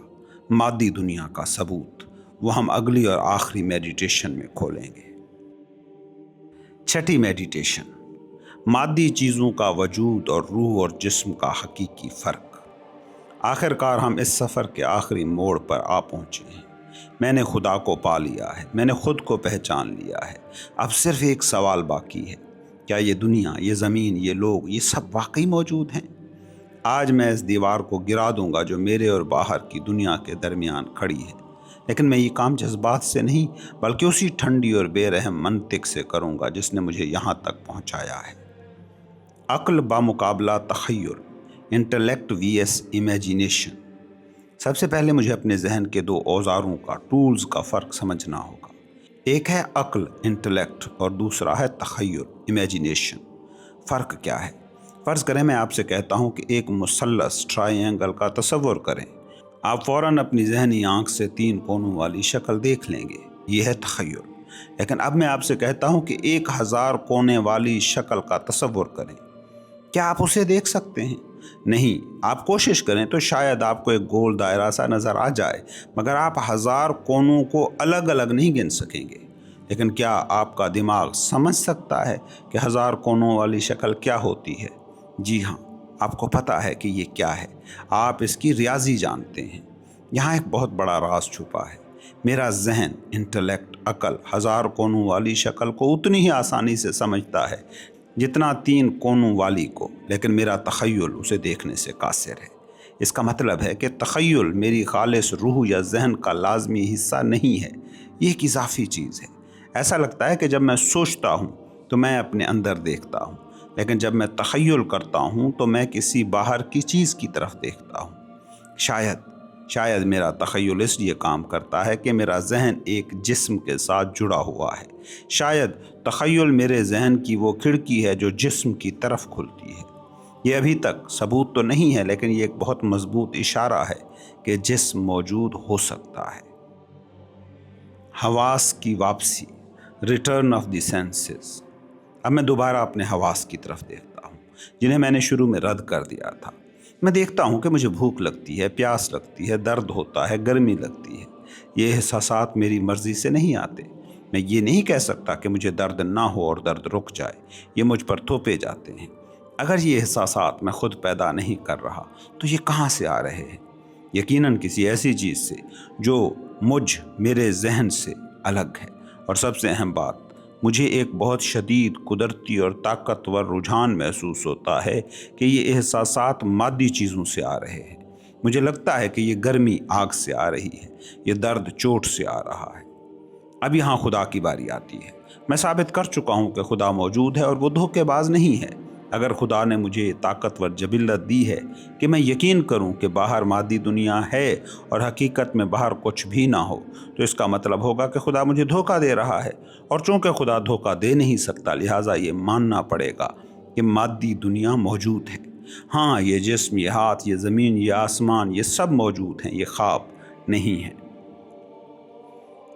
مادی دنیا کا ثبوت، وہ ہم اگلی اور آخری میڈیٹیشن میں کھولیں گے۔ چھٹی میڈیٹیشن، مادی چیزوں کا وجود اور روح اور جسم کا حقیقی فرق۔ آخر کار ہم اس سفر کے آخری موڑ پر آ پہنچے ہیں۔ میں نے خدا کو پا لیا ہے، میں نے خود کو پہچان لیا ہے۔ اب صرف ایک سوال باقی ہے، کیا یہ دنیا، یہ زمین، یہ لوگ، یہ سب واقعی موجود ہیں؟ آج میں اس دیوار کو گرا دوں گا جو میرے اور باہر کی دنیا کے درمیان کھڑی ہے، لیکن میں یہ کام جذبات سے نہیں بلکہ اسی ٹھنڈی اور بے رحم منطق سے کروں گا جس نے مجھے یہاں تک پہنچایا ہے۔ عقل بامقابلہ تخیل، انٹلیکٹ وی ایس امیجینیشن۔ سب سے پہلے مجھے اپنے ذہن کے 2 اوزاروں کا، ٹولز کا فرق سمجھنا ہوگا۔ ایک ہے عقل، انٹلیکٹ، اور دوسرا ہے تخیل، امیجینیشن۔ فرق کیا ہے؟ فرض کریں میں آپ سے کہتا ہوں کہ ایک مثلث، ٹرائی اینگل کا تصور کریں۔ آپ فوراً اپنی ذہنی آنکھ سے 3 کونوں والی شکل دیکھ لیں گے، یہ ہے تخیل۔ لیکن اب میں آپ سے کہتا ہوں کہ 1000 کونے والی شکل کا تصور کریں، کیا آپ اسے دیکھ سکتے ہیں؟ نہیں۔ آپ کوشش کریں تو شاید آپ کو ایک گول دائرہ سا نظر آ جائے، مگر آپ 1000 کونوں کو الگ الگ نہیں گن سکیں گے۔ لیکن کیا آپ کا دماغ سمجھ سکتا ہے کہ 1000 کونوں والی شکل کیا ہوتی ہے؟ جی ہاں، آپ کو پتا ہے کہ یہ کیا ہے، آپ اس کی ریاضی جانتے ہیں۔ یہاں ایک بہت بڑا راز چھپا ہے۔ میرا ذہن، انٹلیکٹ، عقل 1000 کونوں والی شکل کو اتنی ہی آسانی سے سمجھتا ہے جتنا 3 کونوں والی کو، لیکن میرا تخیل اسے دیکھنے سے قاصر ہے۔ اس کا مطلب ہے کہ تخیل میری خالص روح یا ذہن کا لازمی حصہ نہیں ہے، یہ ایک اضافی چیز ہے۔ ایسا لگتا ہے کہ جب میں سوچتا ہوں تو میں اپنے اندر دیکھتا ہوں، لیکن جب میں تخیل کرتا ہوں تو میں کسی باہر کی چیز کی طرف دیکھتا ہوں۔ شاید میرا تخیل اس لیے کام کرتا ہے کہ میرا ذہن ایک جسم کے ساتھ جڑا ہوا ہے۔ شاید تخیل میرے ذہن کی وہ کھڑکی ہے جو جسم کی طرف کھلتی ہے۔ یہ ابھی تک ثبوت تو نہیں ہے، لیکن یہ ایک بہت مضبوط اشارہ ہے کہ جسم موجود ہو سکتا ہے۔ حواس کی واپسی، ریٹرن آف دی سینسز۔ اب میں دوبارہ اپنے حواس کی طرف دیکھتا ہوں جنہیں میں نے شروع میں رد کر دیا تھا۔ میں دیکھتا ہوں کہ مجھے بھوک لگتی ہے، پیاس لگتی ہے، درد ہوتا ہے، گرمی لگتی ہے۔ یہ احساسات میری مرضی سے نہیں آتے۔ میں یہ نہیں کہہ سکتا کہ مجھے درد نہ ہو اور درد رک جائے، یہ مجھ پر تھوپے جاتے ہیں۔ اگر یہ احساسات میں خود پیدا نہیں کر رہا تو یہ کہاں سے آ رہے ہیں؟ یقیناً کسی ایسی چیز سے جو میرے ذہن سے الگ ہے۔ اور سب سے اہم بات، مجھے ایک بہت شدید قدرتی اور طاقتور رجحان محسوس ہوتا ہے کہ یہ احساسات مادی چیزوں سے آ رہے ہیں۔ مجھے لگتا ہے کہ یہ گرمی آگ سے آ رہی ہے، یہ درد چوٹ سے آ رہا ہے۔ اب یہاں خدا کی باری آتی ہے۔ میں ثابت کر چکا ہوں کہ خدا موجود ہے اور وہ دھوکے باز نہیں ہے۔ اگر خدا نے مجھے یہ طاقتور جبلت دی ہے کہ میں یقین کروں کہ باہر مادی دنیا ہے اور حقیقت میں باہر کچھ بھی نہ ہو، تو اس کا مطلب ہوگا کہ خدا مجھے دھوکہ دے رہا ہے۔ اور چونکہ خدا دھوکہ دے نہیں سکتا، لہٰذا یہ ماننا پڑے گا کہ مادی دنیا موجود ہے۔ ہاں، یہ جسم، یہ ہاتھ، یہ زمین، یہ آسمان، یہ سب موجود ہیں، یہ خواب نہیں ہے۔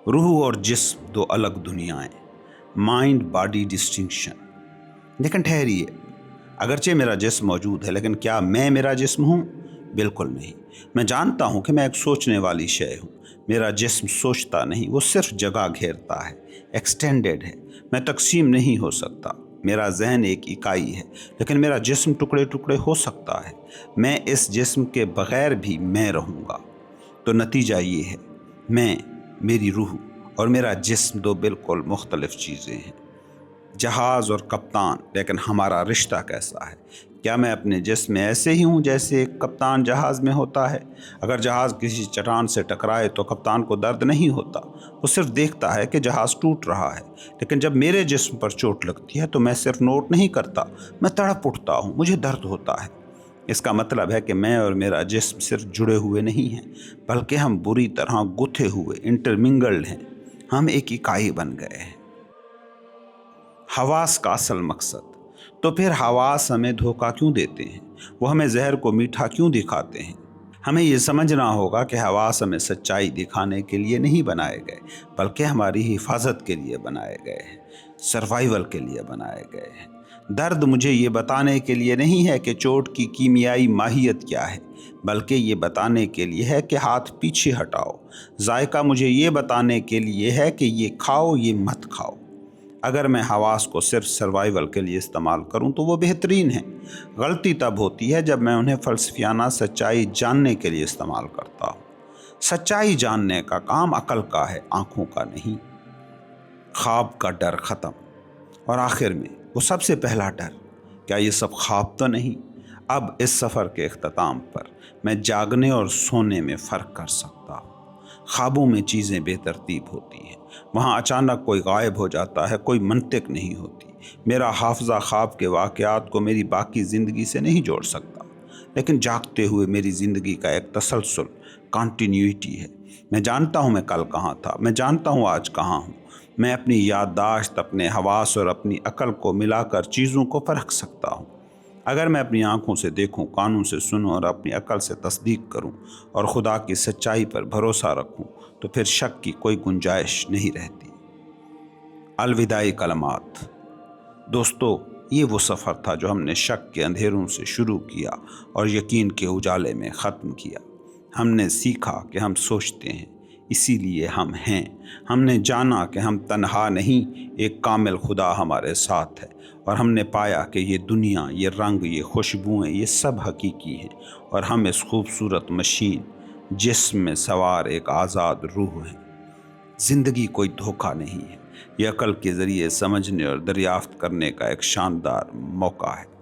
روح اور جسم 2 الگ دنیایں، مائنڈ باڈی ڈسٹنکشن۔ لیکن ٹھہریے، اگرچہ میرا جسم موجود ہے، لیکن کیا میں میرا جسم ہوں؟ بالکل نہیں۔ میں جانتا ہوں کہ میں ایک سوچنے والی شے ہوں۔ میرا جسم سوچتا نہیں، وہ صرف جگہ گھیرتا ہے، ایکسٹینڈڈ ہے۔ میں تقسیم نہیں ہو سکتا۔ میرا ذہن ایک اکائی ہے، لیکن میرا جسم ٹکڑے ٹکڑے ہو سکتا ہے۔ میں اس جسم کے بغیر بھی میں رہوں گا۔ تو نتیجہ یہ ہے، میں، میری روح اور میرا جسم 2 بالکل مختلف چیزیں ہیں۔ جہاز اور کپتان، لیکن ہمارا رشتہ کیسا ہے؟ کیا میں اپنے جسم میں ایسے ہی ہوں جیسے ایک کپتان جہاز میں ہوتا ہے؟ اگر جہاز کسی چٹان سے ٹکرائے تو کپتان کو درد نہیں ہوتا، وہ صرف دیکھتا ہے کہ جہاز ٹوٹ رہا ہے۔ لیکن جب میرے جسم پر چوٹ لگتی ہے تو میں صرف نوٹ نہیں کرتا، میں تڑپ اٹھتا ہوں، مجھے درد ہوتا ہے۔ اس کا مطلب ہے کہ میں اور میرا جسم صرف جڑے ہوئے نہیں ہیں، بلکہ ہم بری طرح گتھے ہوئے انٹرمنگلڈ ہیں، ہم ایک اکائی بن گئے ہیں۔ حواس کا اصل مقصد، تو پھر حواس ہمیں دھوکہ کیوں دیتے ہیں؟ وہ ہمیں زہر کو میٹھا کیوں دکھاتے ہیں؟ ہمیں یہ سمجھنا ہوگا کہ حواس ہمیں سچائی دکھانے کے لیے نہیں بنائے گئے، بلکہ ہماری حفاظت کے لیے بنائے گئے ہیں، سروائیول کے لیے بنائے گئے ہیں۔ درد مجھے یہ بتانے کے لیے نہیں ہے کہ چوٹ کی کیمیائی ماہیت کیا ہے، بلکہ یہ بتانے کے لیے ہے کہ ہاتھ پیچھے ہٹاؤ۔ ذائقہ مجھے یہ بتانے کے لیے ہے کہ یہ کھاؤ، یہ مت کھاؤ۔ اگر میں حواس کو صرف سروائیول کے لیے استعمال کروں تو وہ بہترین ہے۔ غلطی تب ہوتی ہے جب میں انہیں فلسفیانہ سچائی جاننے کے لیے استعمال کرتا ہوں۔ سچائی جاننے کا کام عقل کا ہے، آنکھوں کا نہیں۔ خواب کا ڈر ختم۔ اور آخر میں وہ سب سے پہلا ڈر، کیا یہ سب خواب تو نہیں؟ اب اس سفر کے اختتام پر میں جاگنے اور سونے میں فرق کر سکتا ہوں۔ خوابوں میں چیزیں بے ترتیب ہوتی ہیں، وہاں اچانک کوئی غائب ہو جاتا ہے، کوئی منطق نہیں ہوتی۔ میرا حافظہ خواب کے واقعات کو میری باقی زندگی سے نہیں جوڑ سکتا، لیکن جاگتے ہوئے میری زندگی کا ایک تسلسل، کانٹینیوٹی ہے۔ میں جانتا ہوں میں کل کہاں تھا، میں جانتا ہوں آج کہاں ہوں۔ میں اپنی یادداشت، اپنے حواس اور اپنی عقل کو ملا کر چیزوں کو پرکھ سکتا ہوں۔ اگر میں اپنی آنکھوں سے دیکھوں، کانوں سے سنوں اور اپنی عقل سے تصدیق کروں اور خدا کی سچائی پر بھروسہ رکھوں تو پھر شک کی کوئی گنجائش نہیں رہتی۔ الوداعی کلمات۔ دوستو، یہ وہ سفر تھا جو ہم نے شک کے اندھیروں سے شروع کیا اور یقین کے اجالے میں ختم کیا۔ ہم نے سیکھا کہ ہم سوچتے ہیں، اسی لیے ہم ہیں۔ ہم نے جانا کہ ہم تنہا نہیں، ایک کامل خدا ہمارے ساتھ ہے، اور ہم نے پایا کہ یہ دنیا، یہ رنگ، یہ خوشبوئیں، یہ سب حقیقی ہیں، اور ہم اس خوبصورت مشین جسم میں سوار ایک آزاد روح ہیں۔ زندگی کوئی دھوکہ نہیں ہے، یہ عقل کے ذریعے سمجھنے اور دریافت کرنے کا ایک شاندار موقع ہے۔